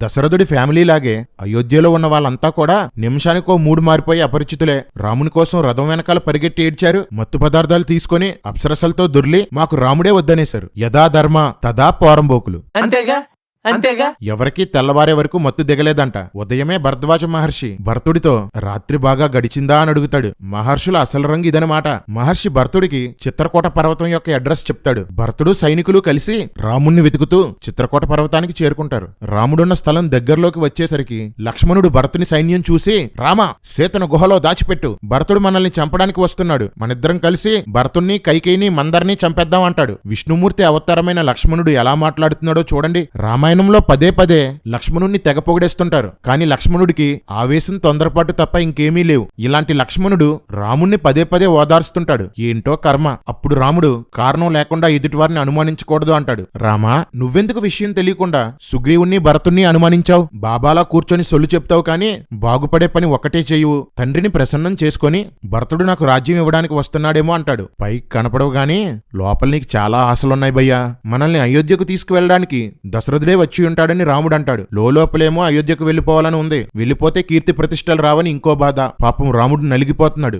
దశరథుడి ఫ్యామిలీ లాగే అయోధ్యలో ఉన్న వాళ్ళంతా కూడా నిమిషానికో మూడు మారిపోయి అపరిచితులే. రాముని కోసం రథం వెనకాల పరిగెట్టి ఏడ్చారు. మత్తు పదార్థాలు తీసుకుని అప్సరసలతో దొర్లి మాకు రాముడే వద్దనేశారు. యథా ధర్మ తదా పోరంబోకులు. అంతేగా అంతేగా. ఎవరికీ తెల్లవారే వరకు మత్తు దిగలేదంట. ఉదయమే భరద్వాజ మహర్షి భరతుడితో రాత్రి బాగా గడిచిందా అని అడుగుతాడు. మహర్షుల అసలు రంగు ఇదనమాట. మహర్షి భరతుడికి చిత్రకూట పర్వతం యొక్క అడ్రస్ చెప్తాడు. భరతుడు సైనికులు కలిసి రాముణ్ణి వెతుకుతూ చిత్రకూట పర్వతానికి చేరుకుంటారు. రాముడున్న స్థలం దగ్గరలోకి వచ్చేసరికి లక్ష్మణుడు భరతుని సైన్యం చూసి, రామా, సీతను గుహలో దాచిపెట్టు, భరతుడు మనల్ని చంపడానికి వస్తున్నాడు, మనిద్దరం కలిసి భరతుణ్ణి, కైకేయిని, మందర్ని చంపేద్దాం అంటాడు. విష్ణుమూర్తి అవతారమైన లక్ష్మణుడు ఎలా మాట్లాడుతున్నాడో చూడండి. రామాయణంలో పదే పదే లక్ష్మణుడిని తెగ పొగిడేస్తుంటారు. కానీ లక్ష్మణుడికి ఆవేశం, తొందరపాటు తప్ప ఇంకేమీ లేవు. ఇలాంటి లక్ష్మణుడు రాముణ్ణి పదే పదే ఓదార్స్తుంటాడు. ఏంటో కర్మ. అప్పుడు రాముడు కారణం లేకుండా ఎదుటివారిని అనుమానించకూడదు అంటాడు. రామా, నువ్వెందుకు విషయం తెలియకుండా సుగ్రీవుణ్ణి, భరతుణ్ణి అనుమానించావు? బాబాలా కూర్చొని సొల్లు చెప్తావు కానీ బాగుపడే పని ఒక్కటే చెయ్యు. తండ్రిని ప్రసన్నం చేసుకొని భరతుడు నాకు రాజ్యం ఇవ్వడానికి వస్తున్నాడేమో అంటాడు. పైకి కనపడవు గాని లోపల నీకు చాలా ఆశలున్నాయి భయ్యా. మనల్ని అయోధ్యకు తీసుకువెళ్ళడానికి దశరథుడే వచ్చి ఉంటాడని రాముడు అంటాడు. లోపలేమో అయోధ్యకు వెళ్లిపోవాలని ఉంది. వెళ్లిపోతే కీర్తి ప్రతిష్టలు రావని ఇంకో బాధ. పాపం రాముడు నలిగిపోతున్నాడు.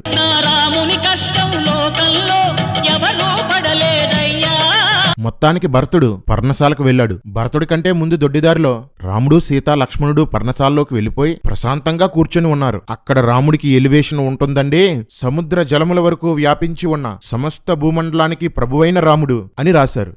మొత్తానికి భరతుడు పర్ణశాలకు వెళ్ళాడు. భరతుడి కంటే ముందు దొడ్డిదారిలో రాముడు, సీత, లక్ష్మణుడు పర్ణశాలలోకి వెళ్లిపోయి ప్రశాంతంగా కూర్చొని ఉన్నారు. అక్కడ రాముడికి ఎలివేషన్ ఉంటుందండి. సముద్ర జలముల వరకు వ్యాపించి ఉన్న సమస్త భూమండలానికి ప్రభువైన రాముడు అని రాశారు.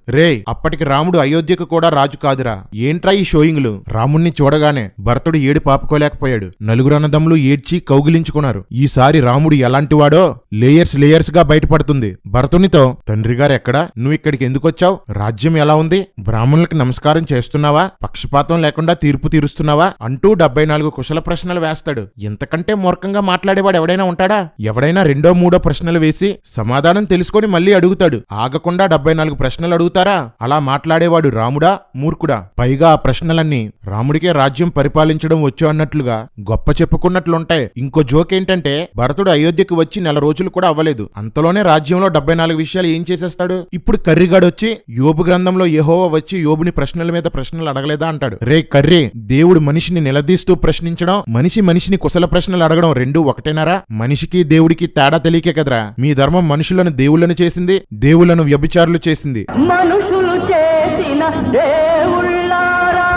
అప్పటికి రాముడు అయోధ్యకు కూడా రాజు కాదురా. ఏంట్రా ఈ షోయింగ్లు? రాముణ్ణి చూడగానే భరతుడు ఏడు పాపుకోలేకపోయాడు. నలుగురు అన్నదమ్ములు ఏడ్చి కౌగిలించుకున్నారు. ఈసారి రాముడు ఎలాంటివాడో లేయర్స్ గా బయటపడుతుంది. భరతునితో, తండ్రి గారు ఎక్కడా? నువ్వు ఇక్కడికి ఎందుకొచ్చావు? రాజ్యం ఎలా ఉంది? బ్రాహ్మణులకు నమస్కారం చేస్తున్నావా? పక్షపాతం లేకుండా తీర్పు తీరుస్తున్నావా? అంటూ 74 కుశల ప్రశ్నలు వేస్తాడు. ఇంతకంటే మూర్ఖంగా మాట్లాడేవాడు ఎవడైనా ఉంటాడా? ఎవడైనా రెండో మూడో ప్రశ్నలు వేసి సమాధానం తెలుసుకొని మళ్ళీ అడుగుతాడు. ఆగకుండా 74 ప్రశ్నలు అడుగుతారా? అలా మాట్లాడేవాడు రాముడా, మూర్ఖుడా? పైగా ఆ ప్రశ్నలన్నీ రాముడికే రాజ్యం పరిపాలించడం వచ్చు అన్నట్లుగా గొప్ప చెప్పుకున్నట్లుంటాయి. ఇంకో జోక్ ఏంటంటే, భరతుడు అయోధ్యకు వచ్చి 1 నెల రోజులు కూడా అవ్వలేదు. అంతలోనే రాజ్యంలో 74 విషయాలు ఏం చేసేస్తాడు? ఇప్పుడు కర్రిగాడొచ్చి యోబు గ్రంథంలో యెహోవా వచ్చి యోబుని ప్రశ్నల మీద ప్రశ్నలు అడగలేదా అంటాడు. కర్రీ, దేవుడు మనిషిని నిలదీస్తూ ప్రశ్నించడం, మనిషిని కుశల ప్రశ్నలు అడగడం రెండూ ఒకటేనారా? మనిషికి దేవుడికి తేడా తెలియకే కదరా మీ ధర్మం మనుషులను దేవుళ్ళను చేసింది, దేవుళ్లను వ్యభిచారులు చేసింది. మనుషులు చేసిన దేవుళ్ళారా,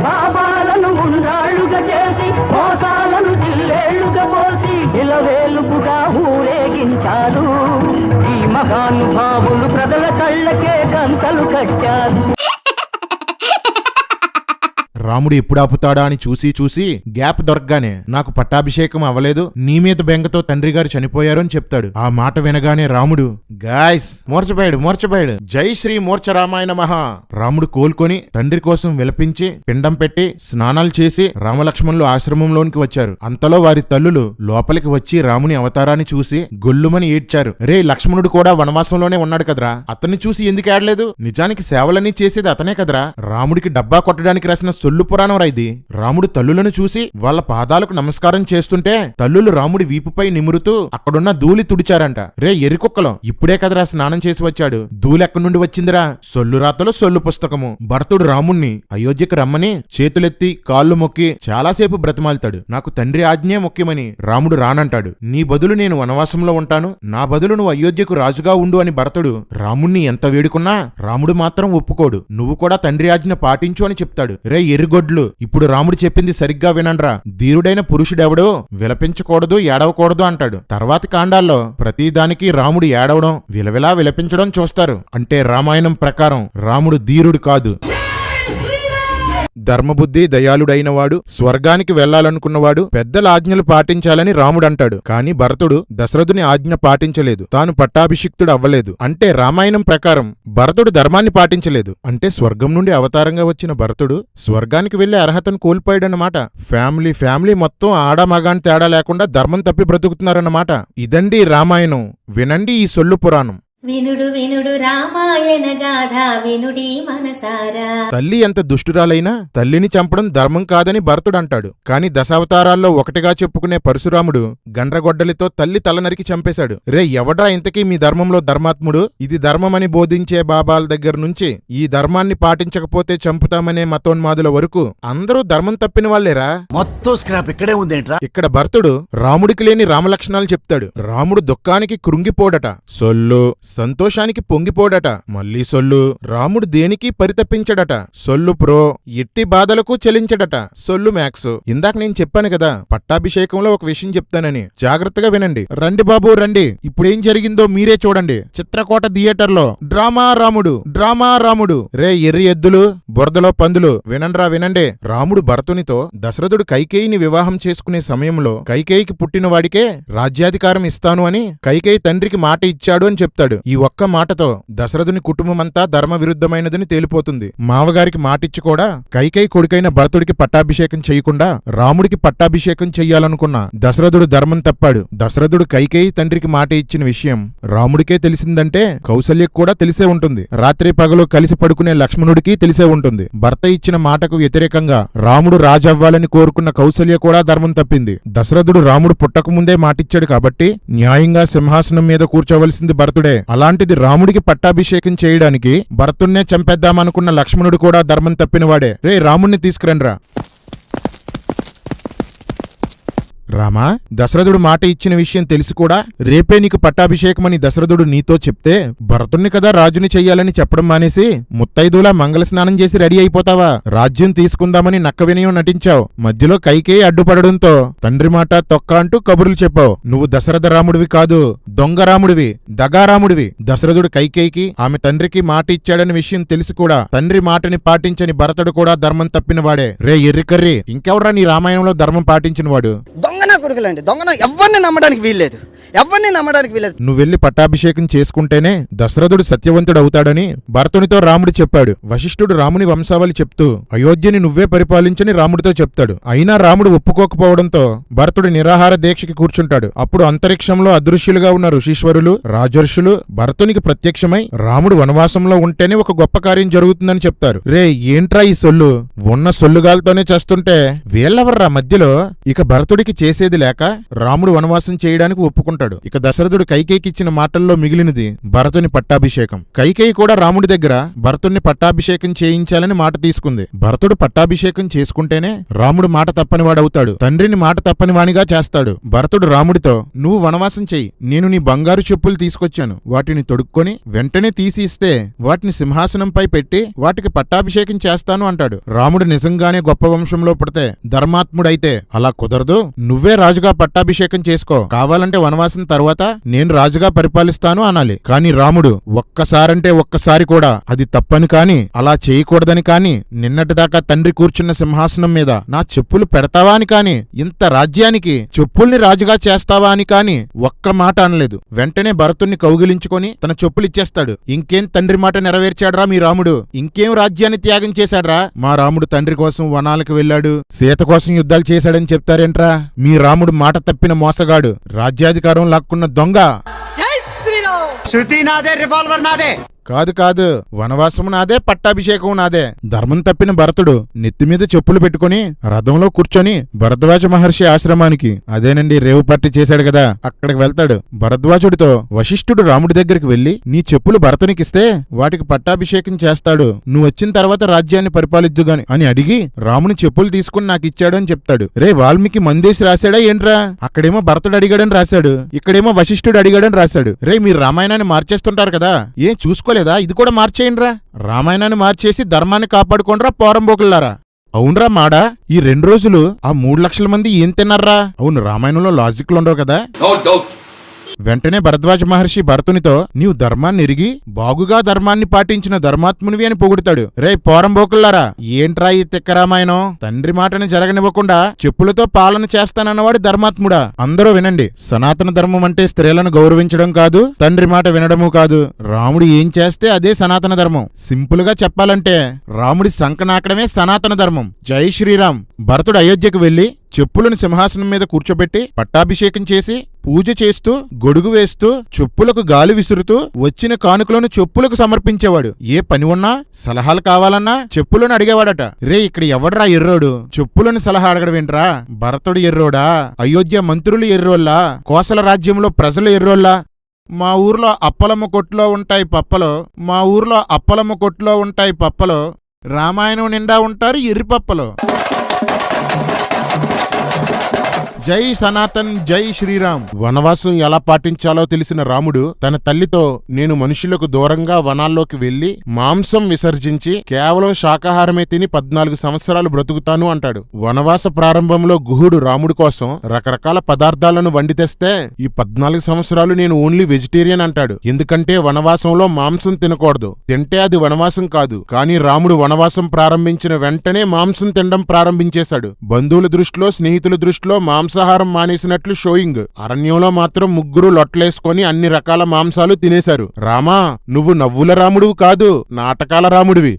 పాపాలను ఉండ్రాళ్ళుగా చేసి మోసాలను జిల్లేళ్లుగా పోసి ఇలవేలుపుగా ఊరేగించారు. ఈ మహానుభావులు ప్రజల కళ్ళకే గంతలు కట్టారు. రాముడు ఎప్పుడు ఆపుతాడా అని చూసి గ్యాప్ దొరకగానే, నాకు పట్టాభిషేకం అవ్వలేదు, నీ మీద బెంగతో తండ్రి గారు చనిపోయారు అని చెప్తాడు. ఆ మాట వినగానే రాముడు గాయ్స్ మూర్చపోయాడు. జై శ్రీ మూర్ఛ రామాయణ మహా. రాముడు కోలుకొని తండ్రి కోసం విలపించి పిండం పెట్టి స్నానాలు చేసి రామలక్ష్మణులు ఆశ్రమంలోనికి వచ్చారు. అంతలో వారి తల్లులు లోపలికి వచ్చి రాముని అవతారాన్ని చూసి గొల్లుమని ఏడ్చారు. లక్ష్మణుడు కూడా వనవాసంలోనే ఉన్నాడు కదరా, అతన్ని చూసి ఎందుకు ఏడలేదు? నిజానికి సేవలన్నీ చేసేది అతనే కదరా. రాముడికి డబ్బా కొట్టడానికి రాసిన సొల్లు పురాణం రైది. రాముడు తల్లులను చూసి వాళ్ళ పాదాలకు నమస్కారం చేస్తుంటే తల్లులు రాముడి వీపుపై నిమురుతూ అక్కడున్న ధూళి తుడిచారంట. ఎరికొక్కలో ఇప్పుడే కదరా స్నానం చేసి వచ్చాడు, ధూళి ఎక్కడి నుండి వచ్చిందిరా? సొల్లు రాతలో సొల్లు పుస్తకము. భరతుడు రాముణ్ణి అయోధ్యకు రమ్మని చేతులెత్తి కాళ్ళు మొక్కి చాలాసేపు బ్రతిమాలుతాడు. నాకు తండ్రి ఆజ్ఞే ముఖ్యమని. రాముడు రానంటాడు. నీ బదులు నేను వనవాసంలో ఉంటాను, నా బదులు నువ్వు అయోధ్యకు రాజుగా ఉండు అని భరతుడు రాముణ్ణి ఎంత వేడుకున్నా రాముడు మాత్రం ఒప్పుకోడు. నువ్వు కూడా తండ్రి ఆజ్ఞ పాటించు అని చెప్తాడు. ఎర్రిగొడ్లు, ఇప్పుడు రాముడు చెప్పింది సరిగ్గా వినండ్రా. ధీరుడైన పురుషుడెవడో విలపించకూడదు, ఏడవకూడదు అంటాడు. తర్వాతి కాండాల్లో ప్రతిదానికి రాముడు ఏడవడం, విలవిలా విలపించడం చూస్తారు. అంటే రామాయణం ప్రకారం రాముడు ధీరుడు కాదు, ధర్మబుద్ధి దయాళుడైనవాడు, స్వర్గానికి వెళ్లాలనుకున్నవాడు, పెద్దల ఆజ్ఞలు పాటించాలని రాముడు అంటాడు. కాని భరతుడు దశరథుని ఆజ్ఞ పాటించలేదు, తాను పట్టాభిషిక్తుడు అవ్వలేదు. అంటే రామాయణం ప్రకారం భరతుడు ధర్మాన్ని పాటించలేదు. అంటే స్వర్గం నుండి అవతారంగా వచ్చిన భరతుడు స్వర్గానికి వెళ్లే అర్హతను కోల్పోయాడన్నమాట. ఫ్యామిలీ మొత్తం ఆడామగాని తేడా లేకుండా ధర్మం తప్పి బ్రతుకుతున్నారన్నమాట. ఇదండి రామాయణం. వినండి ఈ సొల్లు పురాణం. వినుడు వినుడు రామాయణ గాథ వినుడి మనసారా. తల్లి ఎంత దుష్టురాలైనా తల్లిని చంపడం ధర్మం కాదని భరతుడు అంటాడు. కాని దశావతారాల్లో ఒకటిగా చెప్పుకునే పరశురాముడు గండ్రగొడ్డలితో తల్లి తల నరికి చంపేశాడు. ఎవడ్రా ఇంతకీ మీ ధర్మంలో ధర్మాత్ముడు? ఇది ధర్మమని బోధించే బాబాల దగ్గర నుంచి ఈ ధర్మాన్ని పాటించకపోతే చంపుతామనే మతోన్మాదుల వరకు అందరూ ధర్మం తప్పిన వాళ్లేరా. మొత్తం స్క్రాప్ ఇక్కడే ఉందేంట్రా? ఇక్కడ భరతుడు రాముడికి లేని రామలక్షణాలు చెప్తాడు. రాముడు దుఃఖానికి కృంగిపోడట, సొల్లు. సంతోషానికి పొంగిపోడట, మళ్ళీ సొల్లు. రాముడు దేనికి పరితపించడట, సొల్లు ప్రో. ఎట్టి బాధలకు చెలించడట, సొల్లు మ్యాక్స్. ఇందాక నేను చెప్పాను కదా పట్టాభిషేకంలో ఒక విషయం చెప్తానని, జాగ్రత్తగా వినండి. రండి బాబు రండి, ఇప్పుడేం జరిగిందో మీరే చూడండి. చిత్రకోట థియేటర్లో డ్రామా రాముడు. ఎర్రి ఎద్దులు, బురదలో పందులు, వినండి. రాముడు భరతునితో దశరథుడు కైకేయిని వివాహం చేసుకునే సమయంలో కైకేయికి పుట్టిన వాడికే రాజ్యాధికారం ఇస్తాను అని కైకేయి తండ్రికి మాట ఇచ్చాడు అని చెప్తాడు. ఈ ఒక్క మాటతో దశరథుని కుటుంబమంతా ధర్మ విరుద్ధమైనదని తేలిపోతుంది. మావగారికి మాటిచ్చి కూడా కైకేయి కొడుకైన భరతుడికి పట్టాభిషేకం చేయకుండా రాముడికి పట్టాభిషేకం చెయ్యాలనుకున్న దశరథుడు ధర్మం తప్పాడు. దశరథుడు కైకేయి తండ్రికి మాట ఇచ్చిన విషయం రాముడికే తెలిసిందంటే కౌసల్యకు కూడా తెలిసే ఉంటుంది. రాత్రి పగలు కలిసి పడుకునే లక్ష్మణుడికి తెలిసే ఉంటుంది. భర్త ఇచ్చిన మాటకు వ్యతిరేకంగా రాముడు రాజవ్వాలని కోరుకున్న కౌసల్య కూడా ధర్మం తప్పింది. దశరథుడు రాముడు పుట్టకముందే మాటిచ్చాడు కాబట్టి న్యాయంగా సింహాసనం మీద కూర్చోవలసింది భరతుడే. అలాంటిది రాముడికి పట్టాభిషేకం చేయడానికి భరతుణ్ణే చంపేద్దామనుకున్న లక్ష్మణుడు కూడా ధర్మం తప్పినవాడే. రాముణ్ణి తీసుకురండ్రా. రామా, దశరథుడు మాట ఇచ్చిన విషయం తెలిసి కూడా రేపే నీకు పట్టాభిషేకమని దశరథుడు నీతో చెప్తే భరతుణ్ణి కదా రాజుని చెయ్యాలని చెప్పడం మానేసి ముత్తైదులా మంగళ స్నానం చేసి రెడీ అయిపోతావా? రాజ్యం తీసుకుందామని నక్క వినయం నటించావు. మధ్యలో కైకేయి అడ్డుపడడంతో తండ్రి మాట తొక్క అంటూ కబుర్లు చెప్పావు. నువ్వు దశరథ రాముడివి కాదు, దొంగ రాముడివి, దగారాముడివి. దశరథుడు కైకేయికి ఆమె తండ్రికి మాట ఇచ్చాడని విషయం తెలిసి కూడా తండ్రి మాటని పాటించని భరతుడు కూడా ధర్మం తప్పినవాడే. రే ఎర్రికర్రి, ఇంకెవడ్రా నీ రామాయణంలో ధర్మం పాటించినవాడు? దొంగన కొడుకులండి, దొంగన ఎవరిని నమ్మడానికి వీల్లేదు, ఎవరిని నమ్మడానికి వీల్లేదు. నువ్వెళ్లి పట్టాభిషేకం చేసుకుంటేనే దశరథుడు సత్యవంతుడవుతాడని భరతునితో రాముడు చెప్పాడు. వశిష్ఠుడు రాముని వంశావళి చెప్తూ అయోధ్యని నువ్వే పరిపాలించని రాముడితో చెప్తాడు. అయినా రాముడు ఒప్పుకోకపోవడంతో భరతుడు నిరాహార దీక్షకి కూర్చుంటాడు. అప్పుడు అంతరిక్షంలో అదృశ్యులుగా ఉన్న ఋషీశ్వరులు, రాజర్షులు భరతునికి ప్రత్యక్షమై రాముడు వనవాసంలో ఉంటేనే ఒక గొప్ప కార్యం జరుగుతుందని చెప్తారు. రే ఏంట్రా ఈ సొల్లు? ఉన్న సొల్లుగాలతోనే చేస్తుంటే వీళ్ళెవర్రా మధ్యలో? ఇక భరతుడికి చేసేది లేక రాముడు వనవాసం చేయడానికి ఒప్పుకుంటాడు. ఇక దశరథుడు కైకేయికిచ్చిన మాటల్లో మిగిలినది భరతుని పట్టాభిషేకం. కైకేయి కూడా రాముడి దగ్గర భరతుణ్ణి పట్టాభిషేకం చేయించాలని మాట తీసుకుంది. భరతుడు పట్టాభిషేకం చేసుకుంటేనే రాముడు మాట తప్పని వాడవుతాడు, తండ్రిని మాట తప్పని వానిగా చేస్తాడు. భరతుడు రాముడితో నువ్వు వనవాసం చెయ్యి, నేను నీ బంగారు చెప్పులు తీసుకొచ్చాను, వాటిని తొడుక్కొని వెంటనే తీసి ఇస్తే వాటిని సింహాసనంపై పెట్టి వాటికి పట్టాభిషేకం చేస్తాను అంటాడు. రాముడు నిజంగానే గొప్ప వంశంలో పుడితే ధర్మాత్ముడైతే అలా కుదరదు, నువ్వే రాజుగా పట్టాభిషేకం చేసుకో, కావాలంటే వనవాసం తర్వాత నేను రాజుగా పరిపాలిస్తాను అనాలి. కాని రాముడు ఒక్కసారంటే ఒక్కసారి కూడా అది తప్పని కాని అలా చేయకూడదని కాని నిన్నటిదాకా తండ్రి కూర్చున్న సింహాసనం మీద నా చెప్పులు పెడతావా అని కాని ఇంత రాజ్యానికి చెప్పుల్ని రాజుగా చేస్తావా అని కాని ఒక్క మాట అనలేదు. వెంటనే భరతుణ్ణి కౌగిలించుకొని తన చెప్పులిచ్చేస్తాడు. ఇంకేం తండ్రి మాట నెరవేర్చాడ్రా మీ రాముడు? ఇంకేం రాజ్యాన్ని త్యాగం చేశాడ్రా? మా రాముడు తండ్రి కోసం వనాలకు వెళ్ళాడు, సీత కోసం యుద్ధాలు చేశాడని చెప్తారేంట్రా? మీ రాముడు మాట తప్పిన మోసగాడు, రాజ్యాధికారం లాక్కున్న దొంగ. శృతి నాదే, రివాల్వర్ నాదే. కాదు కాదు, వనవాసము నాదే, పట్టాభిషేకం నాదే. ధర్మం తప్పిన భరతుడు నెత్తిమీద చెప్పులు పెట్టుకుని రథంలో కూర్చొని భరద్వాజ మహర్షి ఆశ్రమానికి, అదేనండి రేవు పట్టి చేశాడు కదా, అక్కడికి వెళ్తాడు. భరద్వాజుడితో వశిష్ఠుడు రాముడి దగ్గరికి వెళ్లి నీ చెప్పులు భరతునికిస్తే వాటికి పట్టాభిషేకం చేస్తాడు, నువ్వు వచ్చిన తర్వాత రాజ్యాన్ని పరిపాలిద్దుగాని అని అడిగి రాముని చెప్పులు తీసుకుని నాకు ఇచ్చాడు అని చెప్తాడు. రే వాల్మీకి మందేసి రాశాడా ఏంట్రా? అక్కడేమో భరతుడు అడిగాడని రాశాడు, ఇక్కడేమో వశిష్ఠుడు అడిగాడని రాశాడు. రే మీరు రామాయణాన్ని మార్చేస్తుంటారు కదా, ఏం చూసుకో లేదా? ఇది కూడా మార్చేయండిరా. రామాయణాన్ని మార్చేసి ధర్మాన్ని కాపాడుకోండిరా పోరంబోకుల్లారా. అవునరా మాడా, ఈ 2 రోజులు ఆ 3 లక్షల మంది ఏం తిన్నారా? అవును, రామాయణంలో లాజిక్లు ఉండవు కదా. వెంటనే భరద్వాజ మహర్షి భరతునితో నీవు ధర్మాన్ని ఎరిగి బాగుగా ధర్మాన్ని పాటించిన ధర్మాత్మునివి అని పొగుడుతాడు. రే పోరంబోకుల్లారా, ఏంట్రా ఈ తిక్క రామాయణం? తండ్రి మాటని జరగనివ్వకుండా చెప్పులతో పాలన చేస్తానన్నవాడు ధర్మాత్ముడా? అందరూ వినండి, సనాతన ధర్మం అంటే స్త్రీలను గౌరవించడం కాదు, తండ్రి మాట వినడము కాదు. రాముడు ఏం చేస్తే అదే సనాతన ధర్మం. సింపుల్ గా చెప్పాలంటే రాముడి సంకనాకడమే సనాతన ధర్మం. జై శ్రీరామ్. భరతుడు అయోధ్యకు వెళ్లి చెప్పులను సింహాసనం మీద కూర్చోబెట్టి పట్టాభిషేకం చేసి పూజ చేస్తూ గొడుగు వేస్తూ చెప్పులకు గాలి విసురుతూ వచ్చిన కానుకలను చెప్పులకు సమర్పించేవాడు. ఏ పని ఉన్నా సలహాలు కావాలన్నా చెప్పులను అడిగేవాడట. రే ఇక్కడ ఎవడ్రా ఎర్రోడు? చెప్పులను సలహా అడగడమేంట్రా? భరతుడు ఎర్రోడా? అయోధ్య మంత్రులు ఎర్రోల్లా? కోసల రాజ్యంలో ప్రజలు ఎర్రోల్లా? మా ఊర్లో అప్పలమ్మ కొట్లో ఉంటాయి పప్పలో, మా ఊర్లో అప్పలమ్మ కొట్లో ఉంటాయి పప్పలో, రామాయణం నిండా ఉంటారు ఎర్రిపప్పలో. జై సనాతన్, జై శ్రీరామ్. వనవాసం ఎలా పాటించాలో తెలిసిన రాముడు తన తల్లితో నేను మనుషులకు దూరంగా వనాల్లోకి వెళ్లి మాంసం విసర్జించి కేవలం శాకాహారమే తిని 14 సంవత్సరాలు బ్రతుకుతాను అంటాడు. వనవాస ప్రారంభంలో గుహుడు రాముడి కోసం రకరకాల పదార్థాలను వండి తెస్తే ఈ 14 సంవత్సరాలు నేను ఓన్లీ వెజిటేరియన్ అంటాడు. ఎందుకంటే వనవాసంలో మాంసం తినకూడదు, తింటే అది వనవాసం కాదు. కానీ రాముడు వనవాసం ప్రారంభించిన వెంటనే మాంసం తినడం ప్రారంభించేశాడు. బంధువుల దృష్టిలో, స్నేహితుల దృష్టిలో మాంసాహారం మానేసినట్లు షోయింగ్. అరణ్యంలో మాత్రం 3 లొట్లేసుకొని అన్ని రకాల మాంసాలు తినేశారు. రామా, నువ్వు నవ్వుల రాముడివి కాదు, నాటకాల రాముడివి.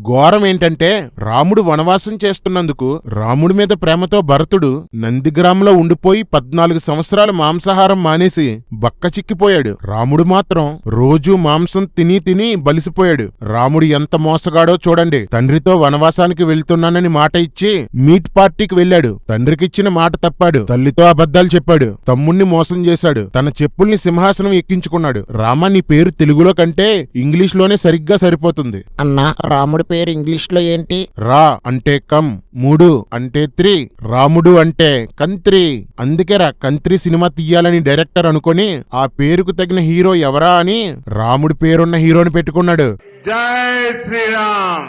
ఘోరం ఏంటంటే రాముడు వనవాసం చేస్తున్నందుకు రాముడి మీద ప్రేమతో భరతుడు నందిగ్రామంలో ఉండిపోయి 14 సంవత్సరాలు మాంసాహారం మానేసి బక్క చిక్కిపోయాడు. రాముడు మాత్రం రోజూ మాంసం తిని తిని బలిసిపోయాడు. రాముడు ఎంత మోసగాడో చూడండి. తండ్రితో వనవాసానికి వెళ్తున్నానని మాట ఇచ్చి మీట్ పార్టీకి వెళ్ళాడు. తండ్రికిచ్చిన మాట తప్పాడు, తల్లితో అబద్ధాలు చెప్పాడు, తమ్ముణ్ణి మోసం చేశాడు, తన చెప్పుల్ని సింహాసనం ఎక్కించుకున్నాడు. రామ, నీ పేరు తెలుగులో కంటే ఇంగ్లీష్ లోనే సరిగ్గా సరిపోతుంది. అన్నా, రాముడి పేరు ఇంగ్లీష్లో ఏంటి? రా అంటే కమ్, 3 అంటే 3, రాముడు అంటే కంత్రి. అందుకేరా కంత్రి సినిమా తీయాలని డైరెక్టర్ అనుకొని ఆ పేరుకు తగిన హీరో ఎవరా అని రాముడి పేరున్న హీరోని పెట్టుకున్నాడు. जय श्री राम।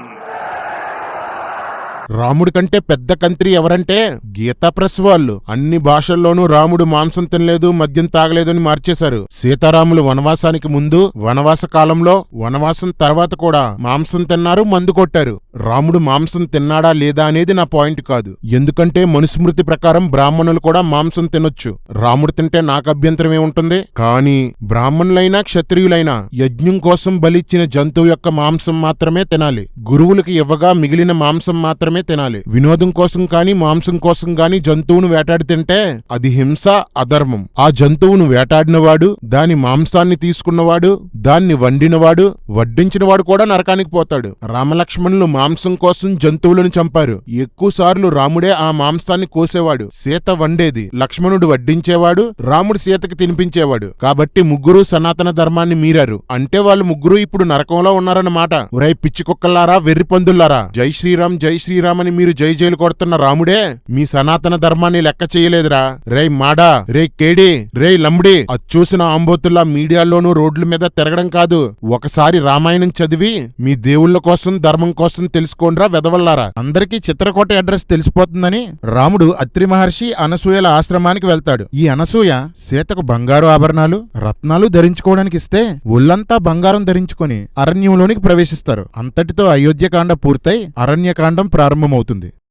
రాముడి కంటే పెద్ద కంత్రి ఎవరంటే గీతా ప్రెస్ వాళ్ళు. అన్ని భాషల్లోనూ రాముడు మాంసం తినలేదు, మద్యం తాగలేదు అని మార్చేశారు. సీతారాములు వనవాసానికి ముందు, వనవాస కాలంలో, వనవాసం తర్వాత కూడా మాంసం తిన్నారు, మందు కొట్టారు. రాముడు మాంసం తిన్నాడా లేదా అనేది నా పాయింట్ కాదు. ఎందుకంటే మనుస్మృతి ప్రకారం బ్రాహ్మణులు కూడా మాంసం తినొచ్చు. రాముడు తింటే నాకు అభ్యంతరం ఏముంటుంది? కానీ బ్రాహ్మణులైనా క్షత్రియులైనా యజ్ఞం కోసం బలిచ్చిన జంతువు యొక్క మాంసం మాత్రమే తినాలి. గురువులకి ఇవ్వగా మిగిలిన మాంసం మాత్రమే తినాలి. వినోదం కోసం కాని మాంసం కోసం గాని జంతువును వేటాడి తింటే అది హింస, అధర్మం. ఆ జంతువును వేటాడినవాడు, దాని మాంసాన్ని తీసుకున్నవాడు, దాన్ని వండినవాడు, వడ్డించినవాడు కూడా నరకానికి పోతాడు. రామలక్ష్మణులు మాంసం కోసం జంతువులను చంపారు. ఎక్కువ సార్లు రాముడే ఆ మాంసాన్ని కోసేవాడు, సీత వండేది, లక్ష్మణుడు వడ్డించేవాడు, రాముడు సీతకి తినిపించేవాడు. కాబట్టి ముగ్గురు సనాతన ధర్మాన్ని మీరారు. అంటే వాళ్ళు ముగ్గురు ఇప్పుడు నరకంలో ఉన్నారన్నమాట. ఒరై పిచ్చి కుక్కల్లారా, వెర్రి పందుల్లారా, జై శ్రీరామ్ జై శ్రీరామ్ అని మీరు జై జైలు కొడుతున్న రాముడే మీ సనాతన ధర్మాన్ని లెక్క చేయలేదురా. రేయ్ మాడా, రేయ్ కేడి, రేయ్ లంబడి, అది చూసిన ఆంబోతుల్లా మీడియాల్లోనూ రోడ్ల మీద తిరగడం కాదు. ఒకసారి రామాయణం చదివి మీ దేవుళ్ళ కోసం, ధర్మం కోసం తెలుసుకోండ్రా వెదవల్లారా. అందరికీ చిత్రకోట అడ్రస్ తెలిసిపోతుందని రాముడు అత్రి మహర్షి అనసూయల ఆశ్రమానికి వెళ్తాడు. ఈ అనసూయ సీతకు బంగారు ఆభరణాలు, రత్నాలు ధరించుకోవడానికి ఇస్తే ఒళ్ళంతా బంగారం ధరించుకొని అరణ్యంలోనికి ప్రవేశిస్తారు. అంతటితో అయోధ్యకాండ పూర్తయి అరణ్యకాండం ప్రారంభమవుతుంది.